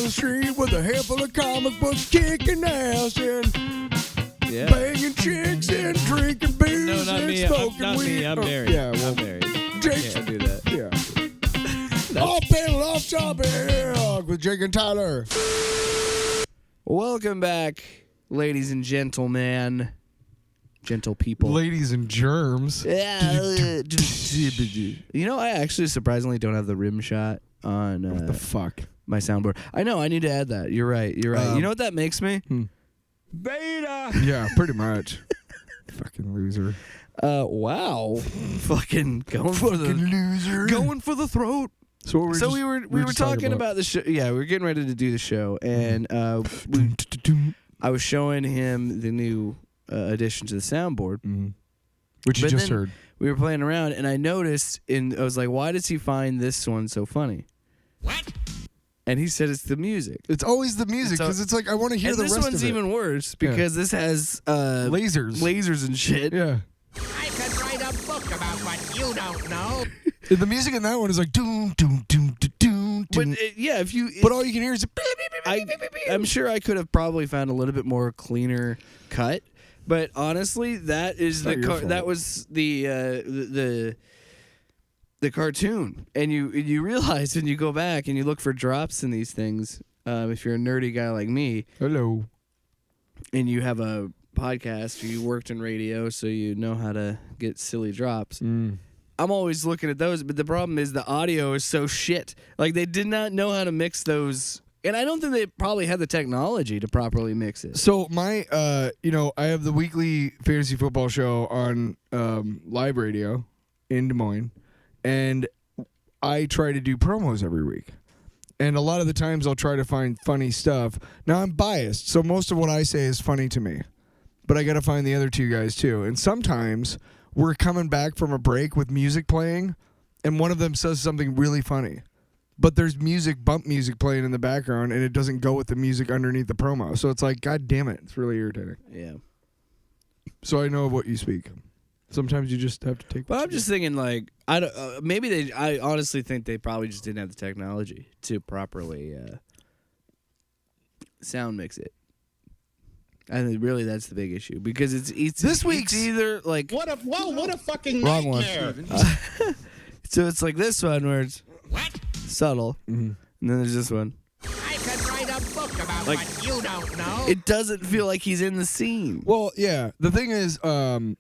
the street with a handful of comic books, kicking ass and banging chicks and drinking beers No, not and me. smoking Not weed. me. I'm Oh, married. Yeah, well, I'm married. Jake's Can't do that. Yeah. Off panel, off topic with Jake and Tyler. Welcome back, ladies and gentlemen. Gentle people. Ladies and germs. Yeah. You know, I actually surprisingly don't have the rim shot on What the fuck? my soundboard. I know. I need to add that. You're right. You know what that makes me? Beta. Yeah, pretty much. Fucking loser. Wow. Fucking going for the loser. going for the throat. So, We were just talking about the show. Yeah, we were getting ready to do the show, and I was showing him the new addition to the soundboard, which you But just then heard. we were playing around, and I noticed, I was like, why does he find this one so funny? What? And he said it's the music. It's always the music because it's like I want to hear And the this rest one's of it. even worse because this has Lasers and shit. Yeah. I could write a book about what you don't know. The music in that one is like doom doom doom doom doom. But But all you can hear is I'm sure I could have probably found a little bit more cleaner cut, but honestly, that is not your fault. that was the cartoon, and you realize when you go back and you look for drops in these things, if you're a nerdy guy like me, hello, and you have a podcast or you worked in radio, so you know how to get silly drops. I'm always looking at those, but the problem is the audio is so shit. Like, they did not know how to mix those, and I don't think they probably had the technology to properly mix it. So my, I have the weekly fantasy football show on live radio in Des Moines, and I try to do promos every week. And a lot of the times I'll try to find funny stuff. Now, I'm biased, so most of what I say is funny to me. But I got to find the other two guys, too. And sometimes we're coming back from a break with music playing, and one of them says something really funny. But there's bump music playing in the background, and it doesn't go with the music underneath the promo. So it's like, God damn it. It's really irritating. Yeah. So I know of what you speak. Sometimes you just have to take. But I'm just thinking, like, I honestly think they probably just didn't have the technology to properly sound mix it. I think really that's the big issue because it's This week's either like What a fucking wrong one. nightmare. So it's like this one where it's What? subtle, and then there's this one. I could write a book about what you don't know. It doesn't feel like he's in the scene. Well, yeah. The thing is, Only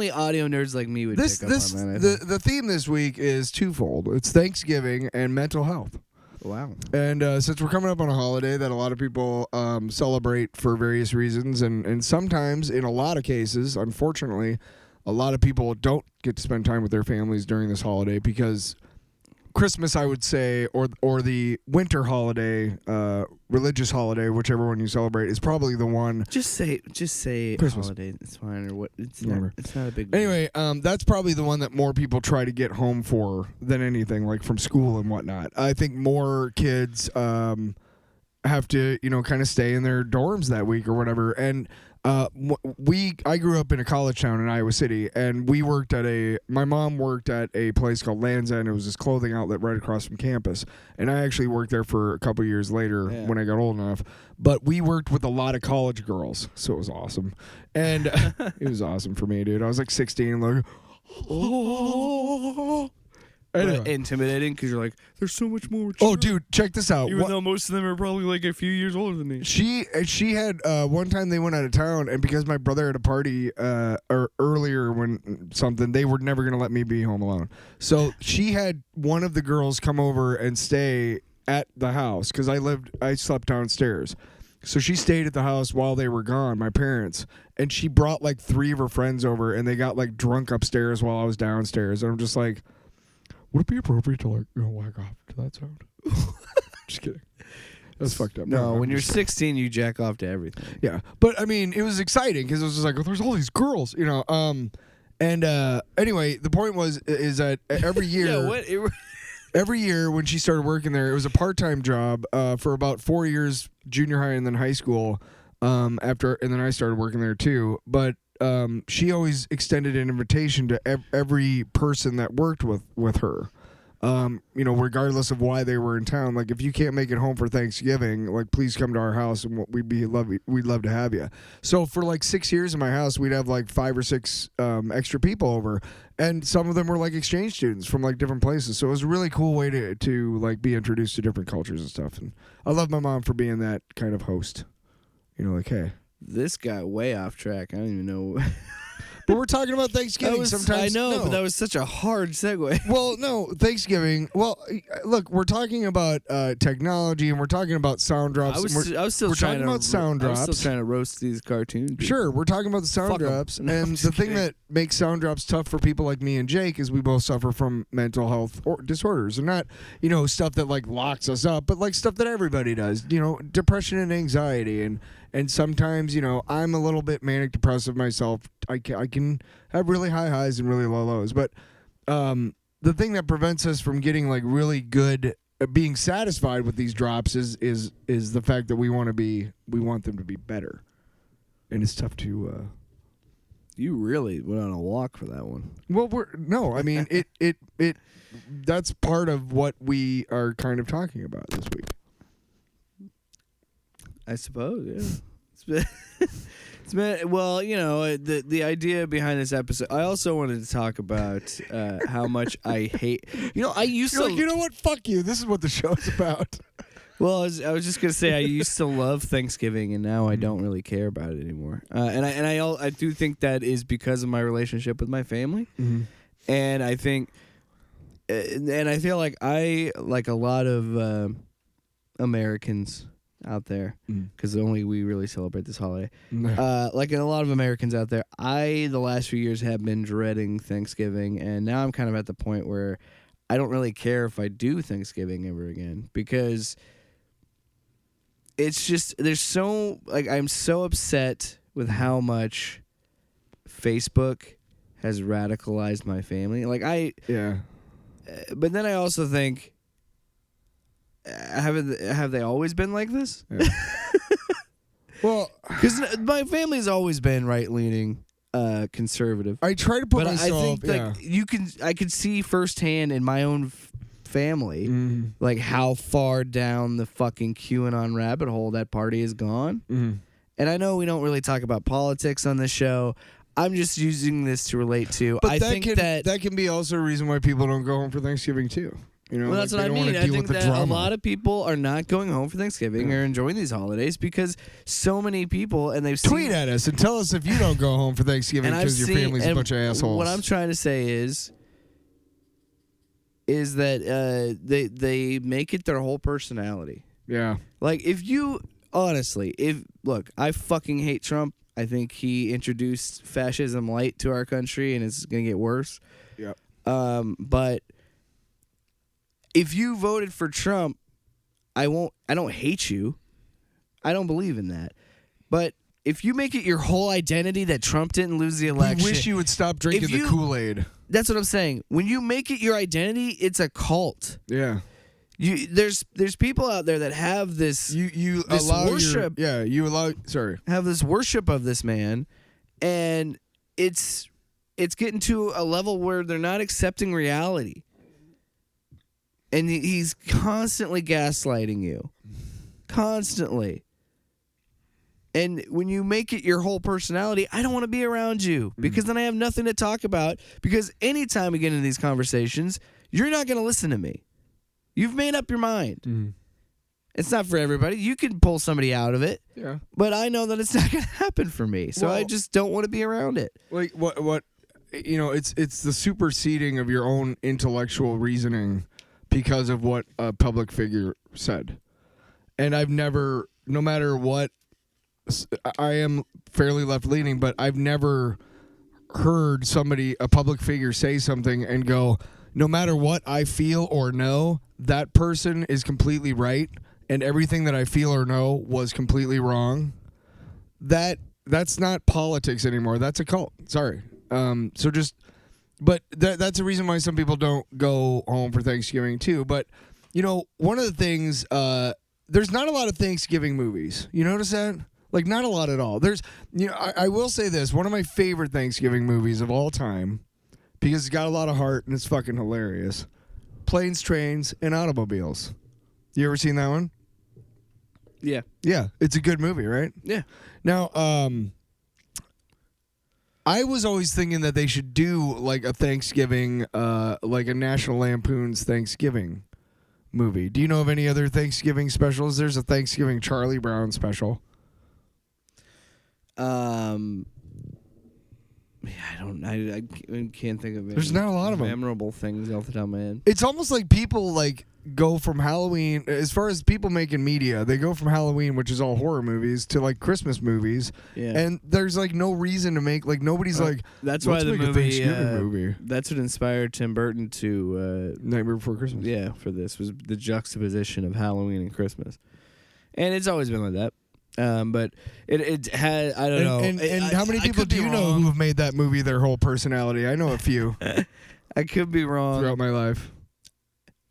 audio nerds like me would this pick up this on that. I think. the theme this week is twofold. It's Thanksgiving and mental health. Wow. And since we're coming up on a holiday that a lot of people celebrate for various reasons, and sometimes, in a lot of cases, unfortunately, a lot of people don't get to spend time with their families during this holiday because Christmas, I would say, or the winter holiday, religious holiday, whichever one you celebrate, is probably the one. Just say Christmas. holiday. It's fine or what? It's Whatever. not a big deal. Anyway, that's probably the one that more people try to get home for than anything, like from school and whatnot. I think more kids have to, kind of stay in their dorms that week or whatever. And I grew up in a college town in Iowa City, and my mom worked at a place called Land's End. It was this clothing outlet right across from campus. And I actually worked there for a couple years later when I got old enough. But we worked with a lot of college girls, so it was awesome. And it was awesome for me, dude. I was like 16, like, oh. Anyway. But intimidating because you're like, there's so much more. Oh, dude, check this out. Even though most of them are probably like a few years older than me. She had one time they went out of town, and because my brother had a party or earlier when something, they were never gonna let me be home alone. So she had one of the girls come over and stay at the house because I slept downstairs. So she stayed at the house while they were gone, my parents, and she brought like 3 of her friends over, and they got like drunk upstairs while I was downstairs, and I'm just like, would it be appropriate to whack off to that sound? Just kidding. That's fucked up. No, when you're just 16, you jack off to everything. Yeah, but I mean, it was exciting because it was just like, there's all these girls, And anyway, the point is that every year, every year when she started working there, it was a part-time job for about 4 years, junior high and then high school. And then I started working there too. But she always extended an invitation to every person that worked with her. regardless of why they were in town. Like, if you can't make it home for Thanksgiving, like, please come to our house and we'd love to have you. So for like 6 years in my house, we'd have like 5 or 6 extra people over, and some of them were like exchange students from like different places. So it was a really cool way to like be introduced to different cultures and stuff. And I love my mom for being that kind of host. Like, hey, This got way off track. I don't even know. but we're talking about Thanksgiving. Sometimes I know, no. but that was such a hard segue. Well, no, Thanksgiving. Well, look, we're talking about technology, and we're talking about sound drops. I was still we're trying talking to about sound I was drops. still trying to roast these cartoons. people. Sure, we're talking about the sound Fuck 'em. drops, No, I'm and just the thing kidding. that makes sound drops tough for people like me and Jake is we both suffer from mental health disorders, and not stuff that like locks us up, but like stuff that everybody does. Depression and anxiety, and sometimes I'm a little bit manic depressive myself. I can have really high highs and really low lows, but the thing that prevents us from getting like really good, being satisfied with these drops is the fact that we want them to be better, and it's tough to. You really went on a walk for that one. Well, I mean it that's part of what we are kind of talking about this week. I suppose, yeah. It's been well, the idea behind this episode. I also wanted to talk about how much I hate. I used You're to. like, you know what? Fuck you. This is what the show's about. Well, I was just gonna say I used to love Thanksgiving, and now I don't really care about it anymore. And I do think that is because of my relationship with my family, and I think, and I feel like like a lot of Americans out there, because only we really celebrate this holiday. Like a lot of Americans out there, the last few years have been dreading Thanksgiving, and now I'm kind of at the point where I don't really care if I do Thanksgiving ever again, because it's just I'm so upset with how much Facebook has radicalized my family. Yeah. But then I also think, have they always been like this? Yeah. Well, Because my family's always been right leaning, conservative. I try to put But myself. I think I could see firsthand in my own family, like how far down the fucking QAnon rabbit hole that party has gone. And I know we don't really talk about politics on this show. I'm just using this to relate to. But I think that can be also a reason why people don't go home for Thanksgiving too. Well, that's what I mean. I think that a lot of people are not going home for Thanksgiving or enjoying these holidays because so many people, and they've tweet seen, at us and tell us if you don't go home for Thanksgiving because your family's a bunch of assholes. What I'm trying to say is that they make it their whole personality. Yeah. Like look, I fucking hate Trump. I think he introduced fascism light to our country, and it's gonna get worse. Yep. But if you voted for Trump, I don't hate you. I don't believe in that. But if you make it your whole identity that Trump didn't lose the election, We wish you would stop drinking the Kool-Aid. That's what I'm saying. When you make it your identity, it's a cult. Yeah. There's people out there that have this You this allow worship. Have this worship of this man, and it's getting to a level where they're not accepting reality. And he's constantly gaslighting you. Constantly. And when you make it your whole personality, I don't want to be around you because then I have nothing to talk about. Because anytime we get into these conversations, you're not going to listen to me. You've made up your mind. It's not for everybody. You can pull somebody out of it. Yeah. But I know that it's not going to happen for me. So I just don't want to be around it. Like what it's the superseding of your own intellectual reasoning because of what a public figure said. And I've never, no matter what, I am fairly left-leaning, but I've never heard a public figure say something and go, no matter what I feel or know, that person is completely right, and everything that I feel or know was completely wrong. That's not politics anymore. That's a cult. Sorry. But that's a reason why some people don't go home for Thanksgiving too. But one of the things, there's not a lot of Thanksgiving movies. You notice that? Like, not a lot at all. There's, I will say this: one of my favorite Thanksgiving movies of all time, because it's got a lot of heart and it's fucking hilarious. Planes, Trains, and Automobiles. You ever seen that one? Yeah. Yeah, it's a good movie, right? Yeah. Now, I was always thinking that they should do like a Thanksgiving, like a National Lampoon's Thanksgiving movie. Do you know of any other Thanksgiving specials? There's a Thanksgiving Charlie Brown special. Yeah, I can't think of any There's not a lot of them. memorable things off the top of my head. It's almost like people like go from Halloween, as far as people making media, they go from Halloween, which is all horror movies, to like Christmas movies. Yeah. And there's like no reason to make, like nobody's like, That's let's why the make a movie, Thanksgiving movie. That's what inspired Tim Burton to Nightmare Before Christmas. yeah, for this was the juxtaposition of Halloween and Christmas. And it's always been like that. But it had, I don't know. And how many people do you know who have made that movie their whole personality? I know a few I could be wrong. throughout my life.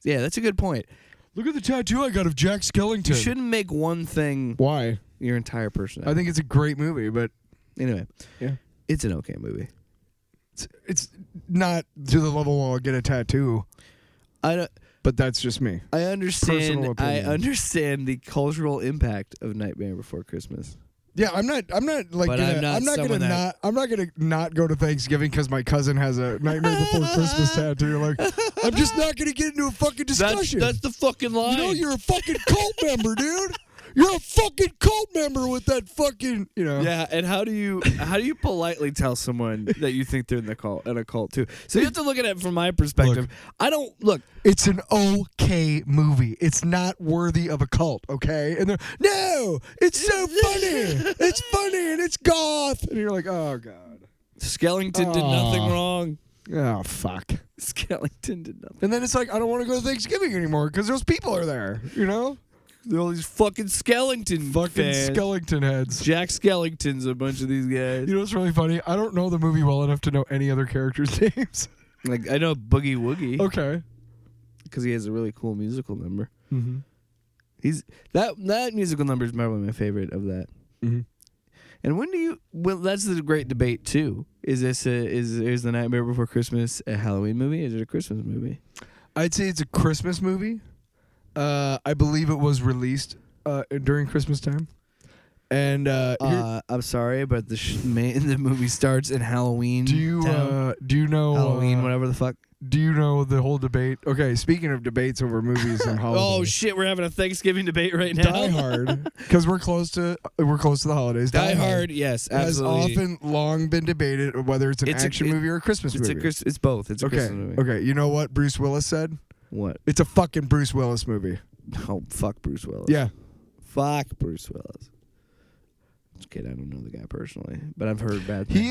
Yeah, that's a good point. Look at the tattoo I got of Jack Skellington. You shouldn't make one thing Why? your entire personality. I think it's a great movie, but Anyway. Yeah. It's an okay movie. it's not to the level where I'll get a tattoo. But that's just me. I Personal understand. I opinion. understand the cultural impact of Nightmare Before Christmas. Yeah, I'm not like But gonna, I'm not someone that- I'm not gonna not go to Thanksgiving because my cousin has a Nightmare Before Christmas tattoo. Like, I'm just not gonna get into a fucking discussion. That's the fucking line. You know, you're a fucking cult member, dude. You're a fucking cult member with that fucking, you know. Yeah, and how do you politely tell someone that you think they're in a cult too? So you have to look at it from my perspective. It's an okay movie. It's not worthy of a cult, okay? And they're, no, it's so funny. It's funny and it's goth. And you're like, oh, God. Skellington did nothing wrong. Oh, fuck. Skellington did nothing. And then it's like, I don't want to go to Thanksgiving anymore because those people are there, you know? All these fucking Skellington Fucking fans. skeleton heads. Jack Skellington's a bunch of these guys. You know what's really funny? I don't know the movie well enough to know any other characters' names. Like I know Boogie Woogie Okay. because he has a really cool musical number. Mm-hmm. He's that musical number is probably my favorite of that. Mm-hmm. And when do you? Well, that's the great debate too. Is this is the Nightmare Before Christmas a Halloween movie? Is it a Christmas movie? I'd say it's a Christmas movie. I believe it was released during Christmas time. And I'm sorry, but the movie starts in Halloween. do you know Halloween, whatever the fuck? Do you know the whole debate? Okay, speaking of debates over movies and holidays. Oh shit, we're having a Thanksgiving debate right now. Die Hard, because we're close to the holidays. Die Hard, yes, absolutely. has often long been debated whether it's an action movie or a Christmas movie. It's both. It's a Okay, Christmas movie. okay. You know what Bruce Willis said? What? It's a fucking Bruce Willis movie. Oh, fuck Bruce Willis. Yeah. Fuck Bruce Willis. Just kidding. I don't know the guy personally, but I've heard bad things. He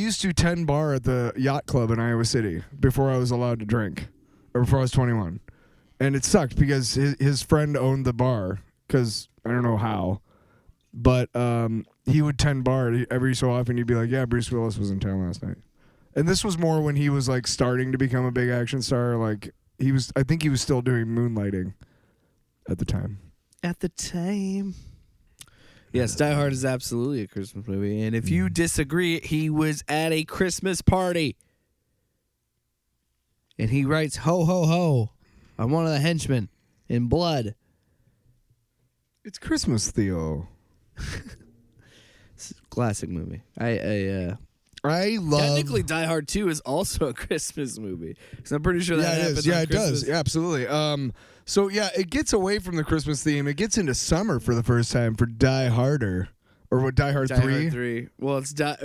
used to tend bar at the yacht club in Iowa City before I was allowed to drink, or before I was 21, and it sucked because his friend owned the bar. Because I don't know how, but he would tend bar every so often. He'd be like, "Yeah, Bruce Willis was in town last night," and this was more when he was like starting to become a big action star. Like I think he was still doing moonlighting at the time. At the time. Yes, Die Hard is absolutely a Christmas movie. And if you disagree, he was at a Christmas party. And he writes, ho, ho, ho, on one of the henchmen in blood. It's Christmas, Theo. It's a classic movie. I love. Technically, Die Hard 2 is also a Christmas movie. Because I'm pretty sure that it happens is. Yeah, on it Christmas. does. Yeah, absolutely. So yeah, it gets away from the Christmas theme. It gets into summer for the first time for Die Harder, or what? Die Hard 3 Die Hard 3. Well, it's get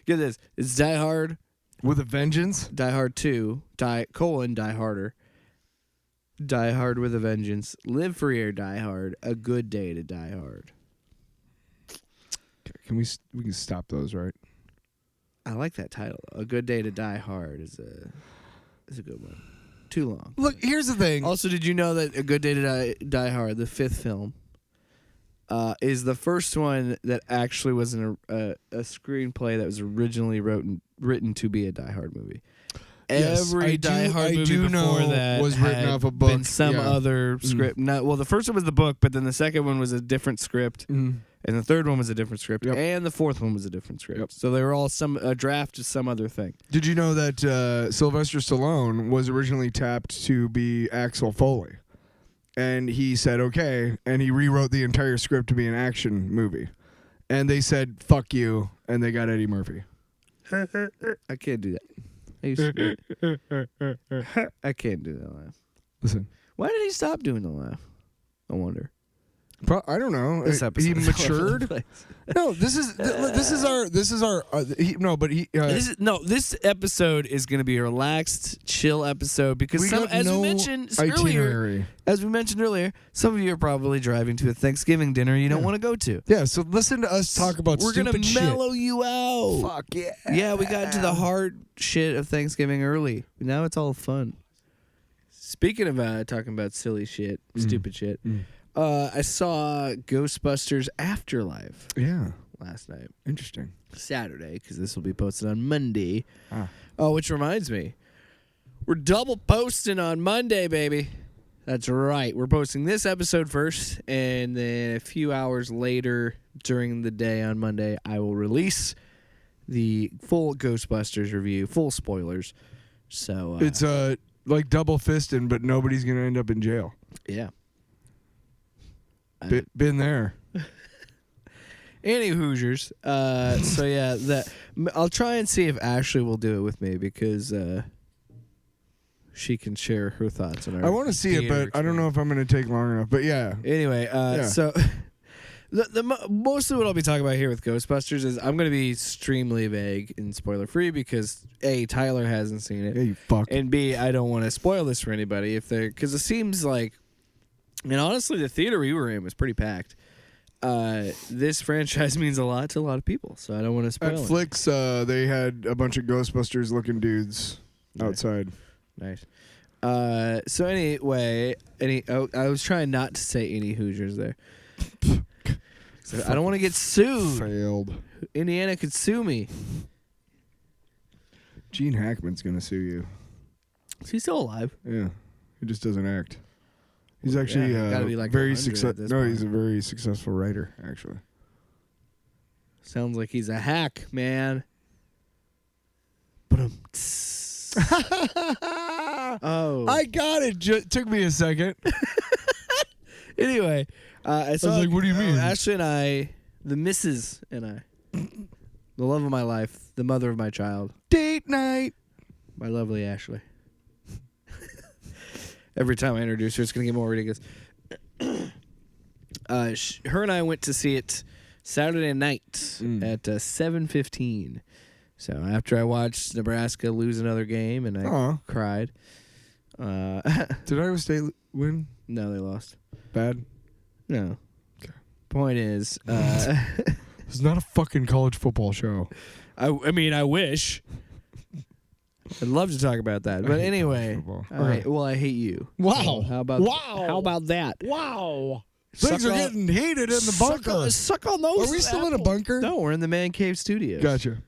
this. It's Die Hard, with a Vengeance. Die Hard 2, Die Harder, Die Hard with a Vengeance, Live Free or Die Hard, A Good Day to Die Hard. Can we can stop those, right? I like that title. A Good Day to Die Hard is a good one. Too long. Look, here's the thing. Also, did you know that A Good Day to Die Hard, the fifth film, is the first one that actually was a screenplay that was originally written to be a Die Hard movie? Yes, Every Die Hard movie before before that was written had off a book. been some Yeah. other script. Well, the first one was the book, but then the second one was a different script. and the third one was a different script, Yep. and the fourth one was a different script. Yep. So they were all a draft of some other thing. Did you know that Sylvester Stallone was originally tapped to be Axel Foley? And he said, okay, and he rewrote the entire script to be an action movie. And they said, fuck you, and they got Eddie Murphy. I can't do that. I used to do it. I can't do that laugh. Listen. Why did he stop doing the laugh? I wonder. I don't know. This episode He is all over the matured. place. No, this is our. This episode is going to be a relaxed, chill episode because We got as no we mentioned itinerary. earlier, some of you are probably driving to a Thanksgiving dinner you don't want to go to. Yeah, so listen to us talk about We're stupid gonna shit. mellow you out. Fuck yeah. Yeah, we got into the hard shit of Thanksgiving early. Now it's all fun. Speaking of talking about silly shit, stupid shit, I saw Ghostbusters Afterlife Yeah, last night. interesting. Saturday, because this will be posted on Monday. Ah. Oh, which reminds me, we're double posting on Monday, baby. That's right. We're posting this episode first, and then a few hours later during the day on Monday, I will release the full Ghostbusters review, full spoilers. So It's like double fisting, but nobody's gonna end up in jail. yeah. Been there. Any Hoosiers. So yeah, I'll try and see if Ashley will do it with me because she can share her thoughts on our. I want to see it, but I don't know if I'm gonna take long enough. But yeah, Anyway, Yeah. so mostly what I'll be talking about here with Ghostbusters is I'm going to be extremely vague and spoiler free because A, Tyler hasn't seen it, yeah, you fuck. and B, I don't want to spoil this for anybody because it seems like, and honestly, the theater we were in was pretty packed. This franchise means a lot to a lot of people, so I don't want to spoil At it. Flicks, they had a bunch of Ghostbusters looking dudes outside. Nice. So anyway, I was trying not to say any Hoosiers there. So I don't want to get sued. Failed. Indiana could sue me. Gene Hackman's gonna sue you. Is he still alive? Yeah, he just doesn't act. He's actually gotta be like very 100 at successful. this No, point. he's a very successful writer, actually. Sounds like he's a hack, man. But oh. I got it. Took me a second. Anyway, I saw. like, what do you mean? Ashley and I, the missus and I, the love of my life, the mother of my child, Date night. my lovely Ashley. Every time I introduce her, it's gonna get more ridiculous. Her and I went to see it Saturday night at 7:15. So after I watched Nebraska lose another game and I Aw. cried. Did Iowa State win? No, they lost. Bad. No. Okay. Point is, It's not a fucking college football show. I mean, I wish. I'd love to talk about that, but anyway. football. I hate you. Wow. So how about How about that? Wow. Things are Suck on- getting heated in the bunker. Suck on those. Are we still in a apples. bunker? No, we're in the Man Cave Studios. Gotcha.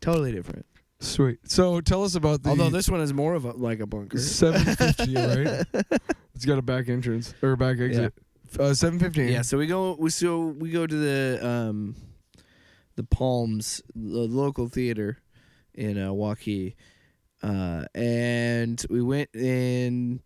Totally different. Sweet. So tell us about the Although this one is more of like a bunker. 750, right? It's got a back entrance or back exit. 715. Yeah, so we go to the Palms, the local theater in Waukee, and we went and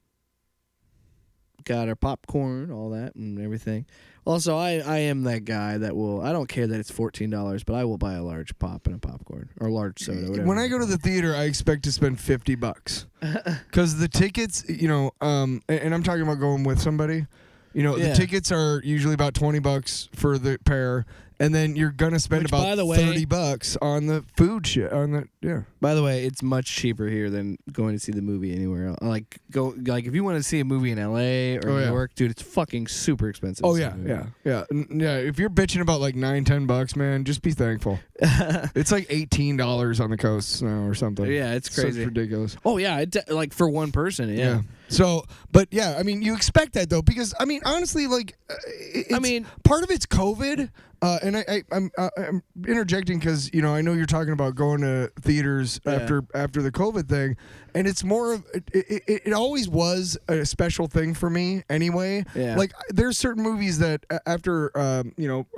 got our popcorn, all that, and everything. Also, I am that guy that I don't care that it's $14, but I will buy a large pop and a popcorn or a large soda. Whatever. When I go to the theater, I expect to spend $50 because the tickets, and I'm talking about going with somebody. The tickets are usually about $20 for the pair, and then you're gonna spend Which, by about the way- $30 on the food shit. By the way, it's much cheaper here than going to see the movie anywhere else. Like if you want to see a movie in LA or New York, dude, it's fucking super expensive. Oh to see yeah, a movie. yeah. If you're bitching about like $9-10, man, just be thankful. It's like $18 on the coasts now or something. Yeah, it's So crazy. it's ridiculous. Oh yeah, like for one person. Yeah. So, but yeah, I mean, you expect that though, because I mean, honestly, like, part of it's COVID, and I'm interjecting because I know you're talking about going to theaters after the COVID thing, and it's more of it always was a special thing for me anyway. Yeah. Like, there's certain movies that after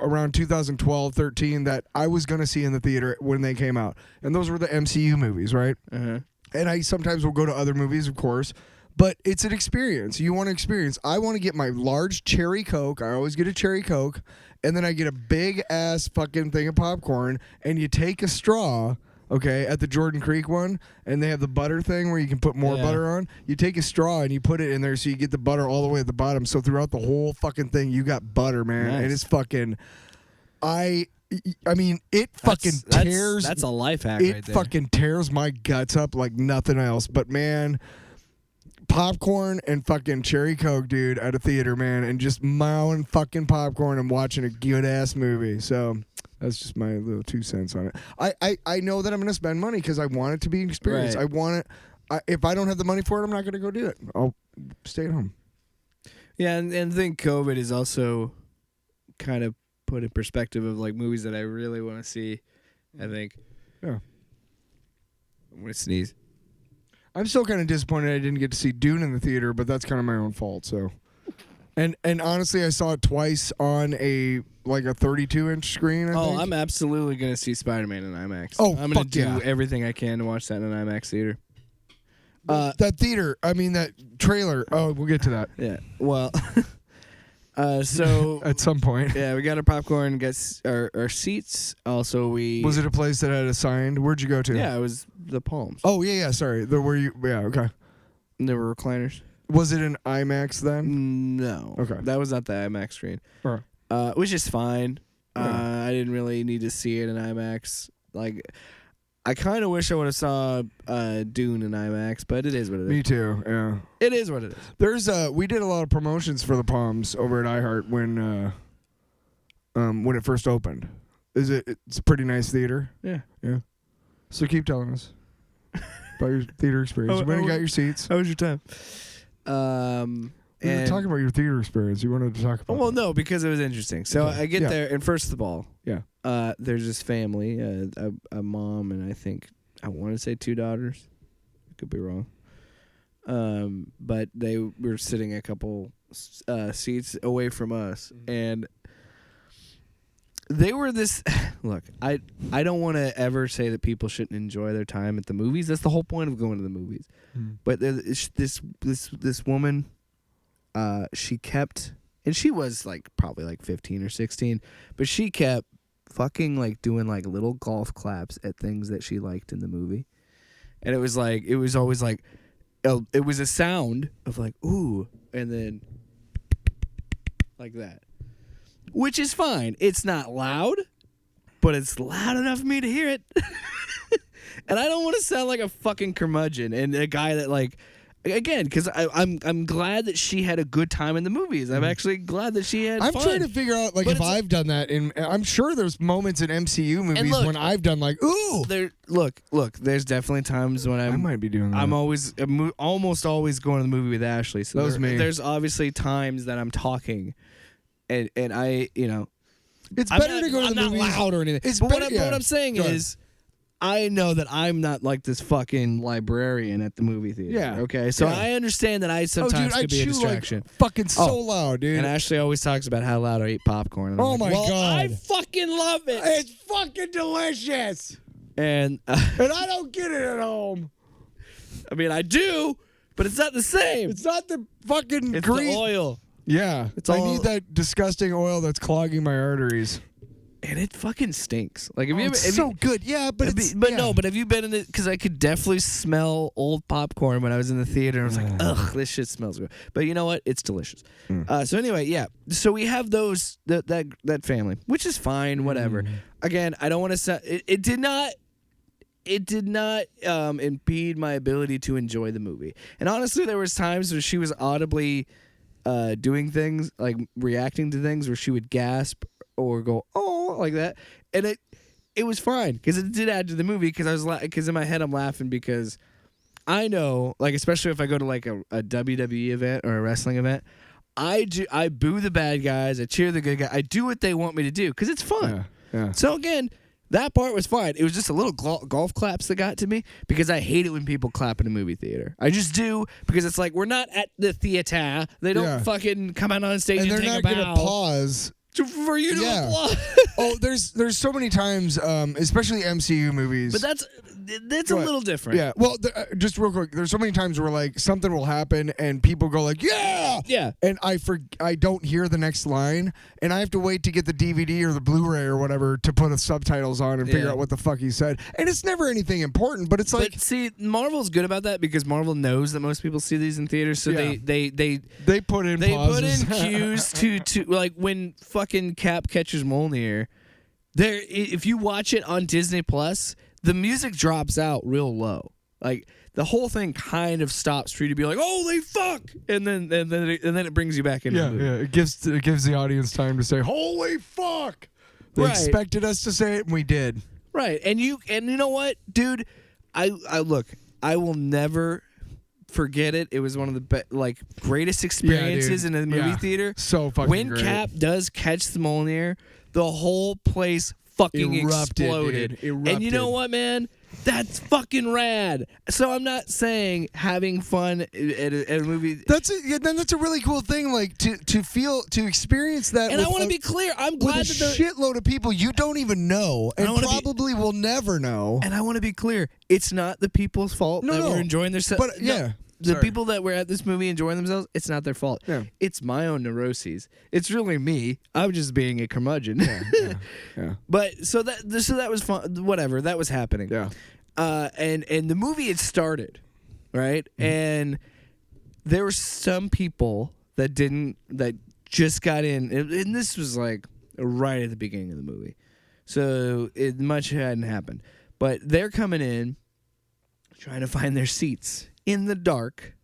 around 2012, 13 that I was gonna see in the theater when they came out, and those were the MCU movies, right? Uh-huh. And I sometimes will go to other movies, of course. But it's an experience. You want to experience. I want to get my large cherry Coke. I always get a cherry Coke. And then I get a big ass fucking thing of popcorn. And you take a straw, okay, at the Jordan Creek one. And they have the butter thing where you can put more butter on. You take a straw and you put it in there so you get the butter all the way at the bottom. So throughout the whole fucking thing, you got butter, man. Nice. And it's fucking... I mean, it fucking tears... That's a life hack It right there. fucking tears my guts up like nothing else. But, man... popcorn and fucking cherry Coke, dude, at a theater, man, and just mowing fucking popcorn and watching a good ass movie. So that's just my little 2 cents on it. I know that I'm gonna spend money because I want it to be an experience. Right. I want it. If I don't have the money for it, I'm not gonna go do it. I'll stay at home. Yeah, and I think COVID is also kind of put in perspective of like movies that I really want to see. I think. Yeah. I'm gonna sneeze. I'm still kind of disappointed I didn't get to see Dune in the theater, but that's kind of my own fault. So, and honestly, I saw it twice on a 32-inch screen. I think. I'm absolutely gonna see Spider-Man in IMAX. Oh, I'm gonna fuck do yeah. everything I can to watch that in an IMAX theater. That theater. I mean, that trailer. Oh, we'll get to that. Yeah. Well. So At some point. yeah, we got our popcorn, got our seats. Also, Was it a place that had a sign? Where'd you go to? Yeah, it was the Palms. Oh yeah. Sorry. Okay. And there were recliners. Was it an IMAX then? No. Okay. That was not the IMAX screen. Alright. Which is fine. Yeah. I didn't really need to see it in IMAX. Like, I kind of wish I would have saw Dune in IMAX, but it is what it is. Me too. Yeah. It is what it is. There's we did a lot of promotions for the Palms over at iHeart when it first opened. It's a pretty nice theater. Yeah. Yeah. So keep telling us about your theater experience. You went and got your seats. How was your time? We were talking about your theater experience. You wanted to talk about. Well, no, because it was interesting. So Okay. I get Yeah. there, and first of all, Yeah. there's this family, a mom, and I want to say 2 daughters. I could be wrong. But they were sitting a couple seats away from us, and they were this. Look, I don't want to ever say that people shouldn't enjoy their time at the movies. That's the whole point of going to the movies. But this woman, she kept, and she was probably 15 or 16, but she kept fucking doing little golf claps at things that she liked in the movie, and it was always it was a sound of ooh, and then like that, which is fine. It's not loud, but it's loud enough for me to hear it. And I don't want to sound like a fucking curmudgeon and a guy that again, because I'm glad that she had a good time in the movies. I'm actually glad that she had I'm fun. trying to figure out if I've done that, and I'm sure there's moments in MCU movies look, when I've done ooh. Look. There's definitely times when I might be doing that. I'm almost always going to the movie with Ashley. So That was me. There's obviously times that I'm talking, and I It's I'm better not, to go to I'm the not movies. loud or anything. It's But better, what I'm saying Go ahead. is, I know that I'm not like this fucking librarian at the movie theater. Yeah. Okay. So Yeah. I understand that I Oh, sometimes dude, I could be a chew distraction. fucking so Oh. loud, dude. And Ashley always talks about how loud I eat popcorn. And I'm Oh like, my well, God. I fucking love it. It's fucking delicious, And and I don't get it at home. I mean, I do, but it's not the same. It's not the fucking It's grease. the oil. Yeah, It's I all- need that disgusting oil that's clogging my arteries. And it fucking stinks. Like, have Oh, you it's ever, so good. Yeah, but it's yeah. no, but have you been in it? Because I could definitely smell old popcorn when I was in the theater. And I was like, ugh, this shit smells good. But you know what? It's delicious. So anyway, yeah. So we have that family, which is fine, whatever. Again, I don't want to say it did not. It did not impede my ability to enjoy the movie. And honestly, there was times where she was audibly doing things, reacting to things, where she would gasp or go oh like that, and it was fine because it did add to the movie. Because in my head I'm laughing because I know, like, especially if I go to like a WWE event or a wrestling event, I boo the bad guys, I cheer the good guy, I do what they want me to do because it's fun. Yeah. So again, that part was fine. It was just a little golf claps that got to me because I hate it when people clap in a movie theater. I just do because it's like we're not at the theater. They don't fucking come out on stage and they're take not a bow gonna pause for you to applaud. Oh, there's so many times, especially MCU movies. But that's a little different. Yeah. Well, just real quick, there's so many times where like something will happen and people go like, yeah, and I don't hear the next line, and I have to wait to get the DVD or the Blu-ray or whatever to put the subtitles on and figure out what the fuck he said. And it's never anything important, but it's like, but see, Marvel's good about that because Marvel knows that most people see these in theaters, so they put in put pauses. in cues to like when fucking Cap catches Mjolnir. There, if you watch it on Disney Plus, the music drops out real low. Like the whole thing kind of stops for you to be like, "Holy fuck!" and then it brings you back into the movie. Yeah. It gives the audience time to say, "Holy fuck!" They expected us to say it, and we did. Right, and you know what, dude? I look. I will never forget it. It was one of the greatest experiences in a movie theater. So fucking when great. Cap does catch the Mjolnir, the whole place fucking exploded. Erupted. And you know what, man? That's fucking rad. So I'm not saying having fun at a movie. That's a really cool thing, like to experience that. And I want to be clear. I'm glad with a that shitload of people you don't even know and probably will never know. And I want to be clear. It's not the people's fault that we're enjoying themselves. But yeah. The people that were at this movie enjoying themselves, it's not their fault. Yeah. It's my own neuroses. It's really me. I'm just being a curmudgeon. Yeah. But so that was fun. Whatever, that was happening. Yeah. And the movie had started, right? Mm-hmm. And there were some people that just got in, and this was like right at the beginning of the movie, so much hadn't happened. But they're coming in, trying to find their seats in the dark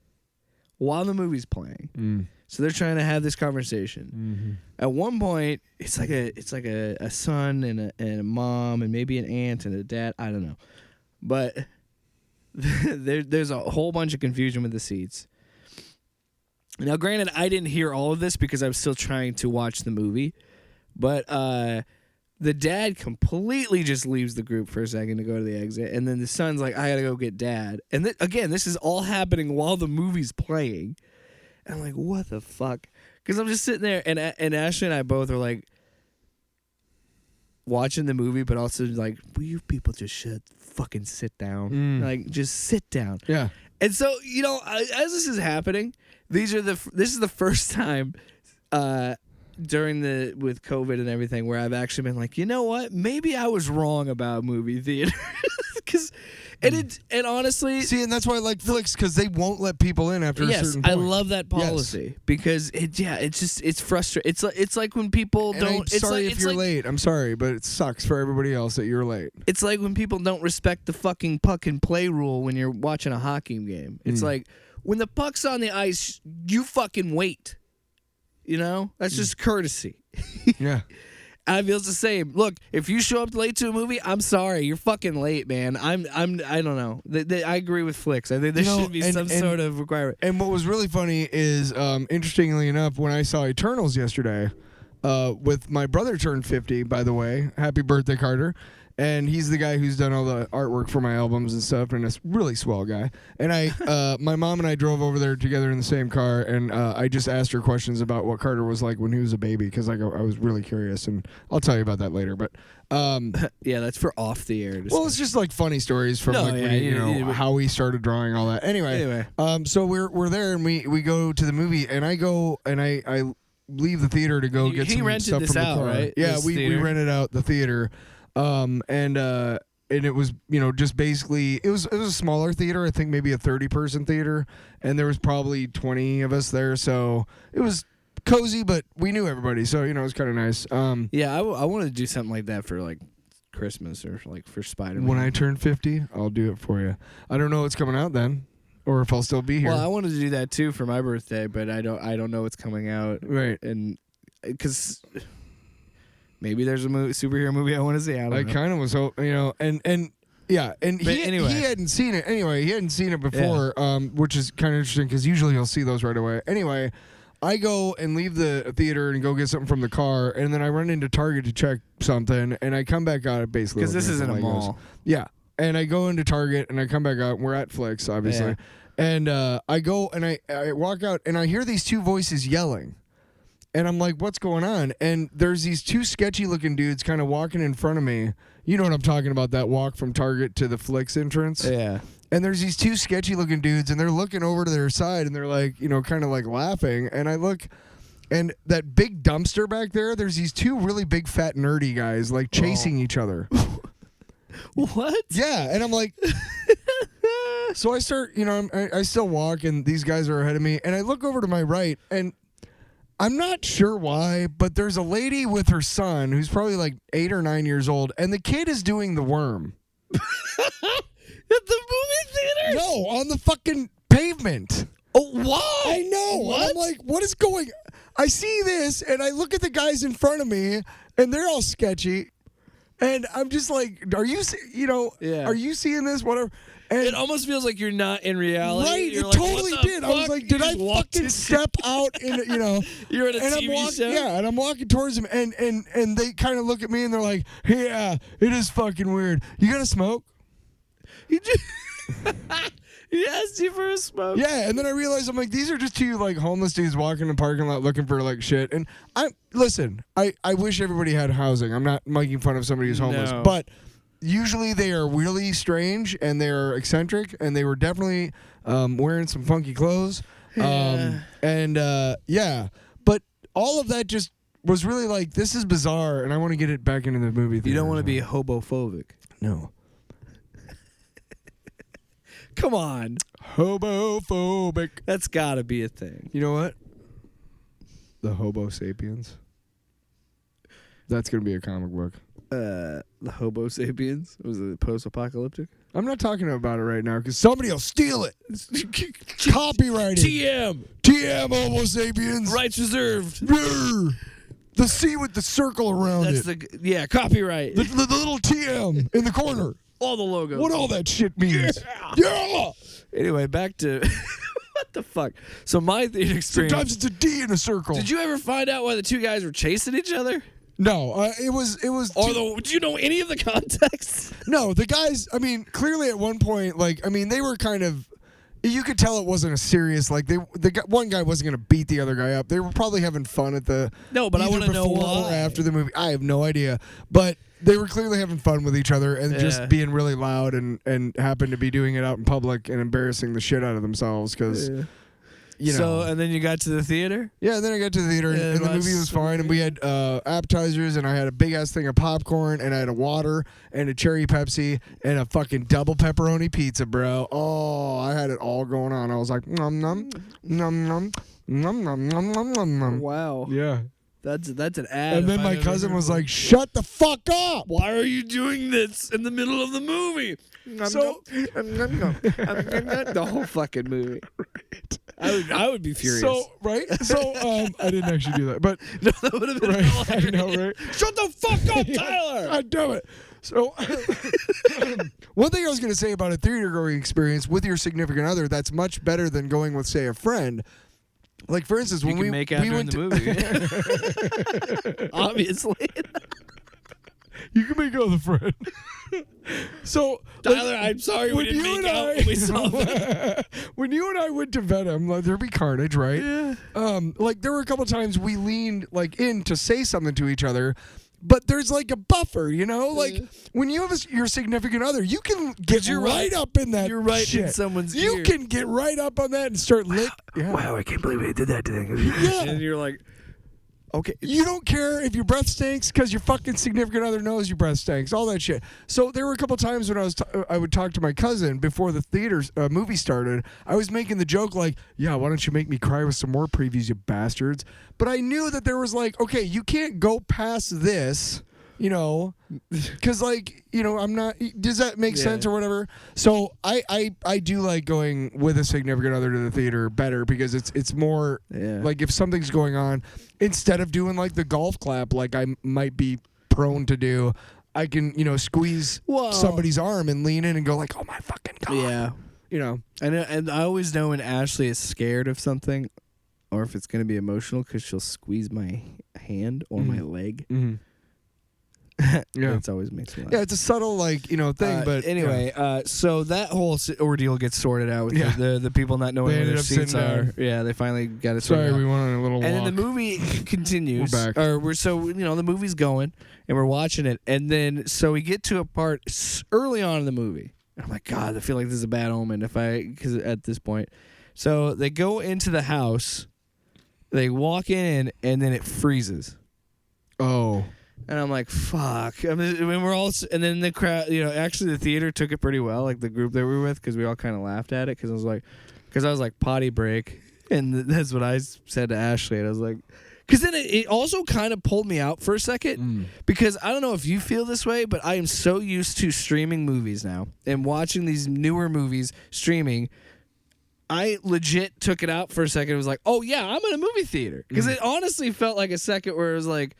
while the movie's playing. So they're trying to have this conversation. At one point, it's like a son and a mom and maybe an aunt and a dad. I don't know, but there's a whole bunch of confusion with the seats. Now, granted, I didn't hear all of this because I was still trying to watch the movie, but the dad completely just leaves the group for a second to go to the exit, and then the son's like, I gotta go get dad. And again, this is all happening while the movie's playing. And I'm like, what the fuck? Because I'm just sitting there, and Ashley and I both are like watching the movie, but also like, will you people just fucking sit down? Like, just sit down. Yeah. And so, you know, as this is happening, this is the first time with COVID and everything where I've actually been like, you know what? Maybe I was wrong about movie theater. And honestly, see, and that's why I like Flix, because they won't let people in after a certain point. I love that policy because it's frustrating. It's like when people and don't. I'm sorry if you're late. I'm sorry, but it sucks for everybody else that you're late. It's like when people don't respect the fucking puck and play rule when you're watching a hockey game. It's like when the puck's on the ice, you fucking wait. You know, that's just courtesy. Yeah. I feel the same. Look, if you show up late to a movie, I'm sorry, you're fucking late, man. I don't know. I agree with Flix. I think there should be some sort of requirement. And what was really funny is, interestingly enough, when I saw Eternals yesterday, with my brother turned 50, by the way. Happy birthday, Carter. And he's the guy who's done all the artwork for my albums and stuff, and a really swell guy. And my mom and I drove over there together in the same car, and I just asked her questions about what Carter was like when he was a baby, because I was really curious, and I'll tell you about that later. But yeah, that's for off the air. Well, it's just like funny stories from how he started drawing all that. Anyway, so we're there, and we go to the movie, and I go and I leave the theater to go get some stuff from the car. Right? Yeah, we rented out the theater. And it was, just basically, it was a smaller theater. I think maybe a 30-person theater, and there was probably 20 of us there. So it was cozy, but we knew everybody. So, it was kind of nice. Yeah, I wanted to do something like that for like Christmas or like for Spider-Man. When I turn 50, I'll do it for you. I don't know what's coming out then, or if I'll still be here. Well, I wanted to do that too for my birthday, but I don't know what's coming out. Right. And because maybe there's a superhero movie I want to see. I kind of was hoping, and Yeah, and But anyway. he hadn't seen it. Anyway, he hadn't seen it before, which is kind of interesting because usually he'll see those right away. Anyway, I go and leave the theater and go get something from the car, and then I run into Target to check something, and I come back out basically. Because this isn't a mall. Yeah, and I go into Target, and I come back out. We're at Flicks, obviously. Yeah. And I go, and I walk out, and I hear these two voices yelling. And I'm like, what's going on? And there's these two sketchy-looking dudes kind of walking in front of me. You know what I'm talking about, that walk from Target to the Flicks entrance? Yeah. And there's these two sketchy-looking dudes, and they're looking over to their side, and they're like, kind of like laughing. And I look, and that big dumpster back there, there's these two really big, fat, nerdy guys, like, chasing each other. What? Yeah, and I'm like... So I start, I still walk, and these guys are ahead of me, and I look over to my right, and... I'm not sure why, but there's a lady with her son who's probably like 8 or 9 years old, and the kid is doing the worm. At the movie theater? No, on the fucking pavement. Oh, why? I know. What? And I'm like, what is going... I see this, and I look at the guys in front of me, and they're all sketchy. And I'm just like, are you seeing this? Whatever. And It almost feels like you're not in reality. right, You're it like, totally what the did. I was fuck? like, You did I just walked fucking into- step out in, You're at a and TV I'm walking, show? yeah, and I'm walking towards them, and they kind of look at me, and they're like, yeah, it is fucking weird. You gonna smoke? He just- He asked you for a smoke. Yeah, and then I realized I'm like, these are just two like homeless dudes walking in the parking lot looking for like shit. And I wish everybody had housing. I'm not making fun of somebody who's homeless, No. but usually they are really strange and they are eccentric, and they were definitely wearing some funky clothes. Yeah. But all of that just was really like, this is bizarre, and I want to get it back into the movie theater. You don't want to be hobophobic. No. Come on. Hobophobic. That's got to be a thing. You know what? The Hobo Sapiens. That's going to be a comic book. The Hobo Sapiens? Was it post-apocalyptic? I'm not talking about it right now because somebody will steal it. Copyrighted. TM. TM Homo Sapiens. Rights reserved. Brr. The C with the circle around That's it. copyright. The little TM in the corner. All the logos. What all that shit means. Yeah. Anyway, back to what the fuck. So my theater experience. Sometimes it's a D in a circle. Did you ever find out why the two guys were chasing each other? No, it was. Do you know any of the context? No, the guys. I mean, clearly at one point, they were kind of. You could tell it wasn't a serious. One guy wasn't going to beat the other guy up. They were probably having fun at the. No, but I either wanna know before or why. after the movie. I have no idea, but they were clearly having fun with each other and Yeah. just being really loud and happened to be doing it out in public and embarrassing the shit out of themselves because. So, and then you got to the theater? Yeah, then I got to the theater, and the movie was fine, and we had appetizers, and I had a big-ass thing of popcorn, and I had a water, and a cherry Pepsi, and a fucking double pepperoni pizza, bro. Oh, I had it all going on. I was like, nom, nom, nom, nom, nom, nom, nom, nom, nom, nom. Wow. Yeah. That's an ad. And then my cousin was like, shut the fuck up! why are you doing this in the middle of the movie? So- The whole fucking movie. I would be furious. So, right? So, I didn't actually do that, but... No, that would have been Right, I hilarious. know, right? Shut the fuck up, Tyler! God damn it. So, one thing I was going to say about a theater-going experience with your significant other, that's much better than going with, say, a friend. Like, for instance, when You can we make out during went the movie. Obviously. you can make out with a friend. So, Tyler, I'm sorry we when didn't you make and out I- when we saw that. when you and I went to Venom, there'd be carnage, right? Yeah. There were a couple times we leaned in to say something to each other, but there's like a buffer, when you have your significant other, you can get you're right right. up in that. You're right shit. in someone's You ear. can get right up on that and start Yeah. Wow, I can't believe I did that thing. Yeah. And you're like, okay. You don't care if your breath stinks because your fucking significant other knows your breath stinks. All that shit. So there were a couple times when I would talk to my cousin before the movie started. I was making the joke like, "Yeah, why don't you make me cry with some more previews, you bastards?" But I knew that there was okay, you can't go past this. Because I'm not. Does that make sense or whatever? So I do like going with a significant other to the theater better because it's more like if something's going on, instead of doing the golf clap like I might be prone to do, I can, squeeze Well- somebody's arm and lean in and go like, oh my fucking God. Yeah. And I always know when Ashley is scared of something, or if it's gonna be emotional, because she'll squeeze my hand or my leg. Mm-hmm. Yeah. That's always makes me laugh. Yeah, it's a subtle thing, but anyway, so that whole ordeal gets sorted out with Yeah. the people not knowing They where ended their up seats sitting are. down. Yeah, they finally got it sorted Sorry, out. we went on a little And walk. then the movie continues. We're back. The movie's going, and we're watching it, and then so we get to a part early on in the movie. And I'm like, God, I feel like this is a bad omen because at this point, so they go into the house, they walk in, and then it freezes. Oh. And I'm like, fuck. I mean, we're all, and then the crowd, actually the theater took it pretty well, like the group that we were with, because we all kind of laughed at it, because I was like, potty break. And that's what I said to Ashley. And I was like, because then it also kind of pulled me out for a second, because I don't know if you feel this way, but I am so used to streaming movies now and watching these newer movies streaming. I legit took it out for a second. It was like, oh, yeah, I'm in a movie theater. Because it honestly felt like a second where it was like,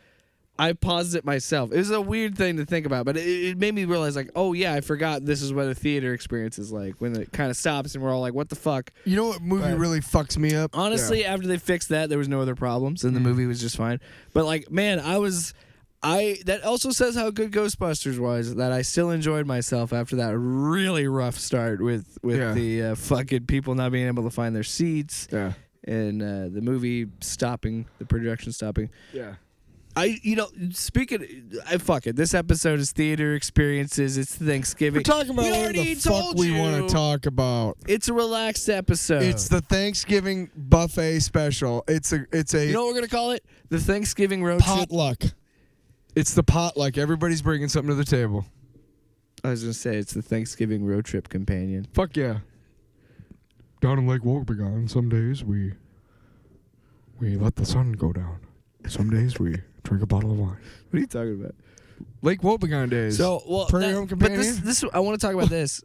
I paused it myself. It was a weird thing to think about, but it made me realize, like, oh, yeah, I forgot this is what a theater experience is like, when it kind of stops and we're all like, what the fuck? You know what movie really fucks me up? Honestly, after they fixed that, there was no other problems, and the movie was just fine. But, like, man, that also says how good Ghostbusters was, that I still enjoyed myself after that really rough start with the fucking people not being able to find their seats. Yeah. And the movie stopping, the production stopping. Yeah. Fuck it. This episode is theater experiences. It's Thanksgiving. We're talking about what the fuck we want to talk about. It's a relaxed episode. It's the Thanksgiving buffet special. It's a You know what we're gonna call it? The Thanksgiving road trip. potluck. It's the potluck. Everybody's bringing something to the table. I was gonna say it's the Thanksgiving road trip companion. Fuck yeah. Down in Lake Wobegon, some days we let the sun go down. Some days we drink a bottle of wine. What are you talking about? Lake Wobegon days. Prairie Home Companion. But this I want to talk about this.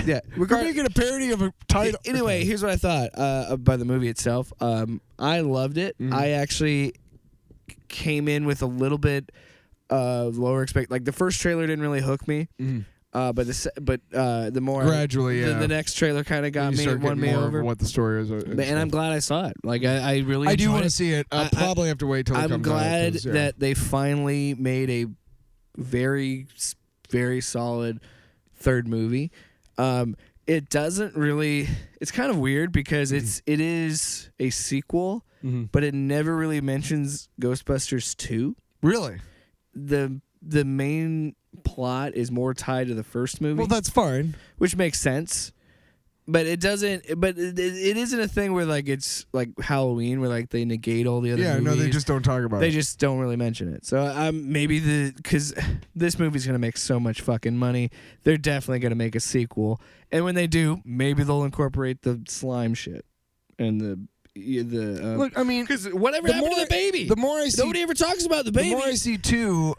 Yeah. We're making a parody of a title. Anyway, here's what I thought by the movie itself. I loved it. I actually came in with a little bit lower expect. Like the first trailer didn't really hook me. But the more gradually, the next trailer kind of got me, won me over. Of what the story is, and I'm glad I saw it. Like I really, I do want to see it. I'll probably have to wait till it comes out. I'm glad that they finally made a very, very solid third movie. It doesn't really. It's kind of weird because it is a sequel, but it never really mentions Ghostbusters 2. Really, the main plot is more tied to the first movie. Well, that's fine, which makes sense. But it doesn't. But it isn't a thing where like it's like Halloween, where like they negate all the other. Yeah, movies. no, they just don't talk about it. They just don't really mention it. So maybe because this movie's gonna make so much fucking money, they're definitely gonna make a sequel. And when they do, maybe they'll incorporate the slime shit and the. Look, I mean, because whatever happened to the baby? The more I see, nobody ever talks about the baby. The more I see 2,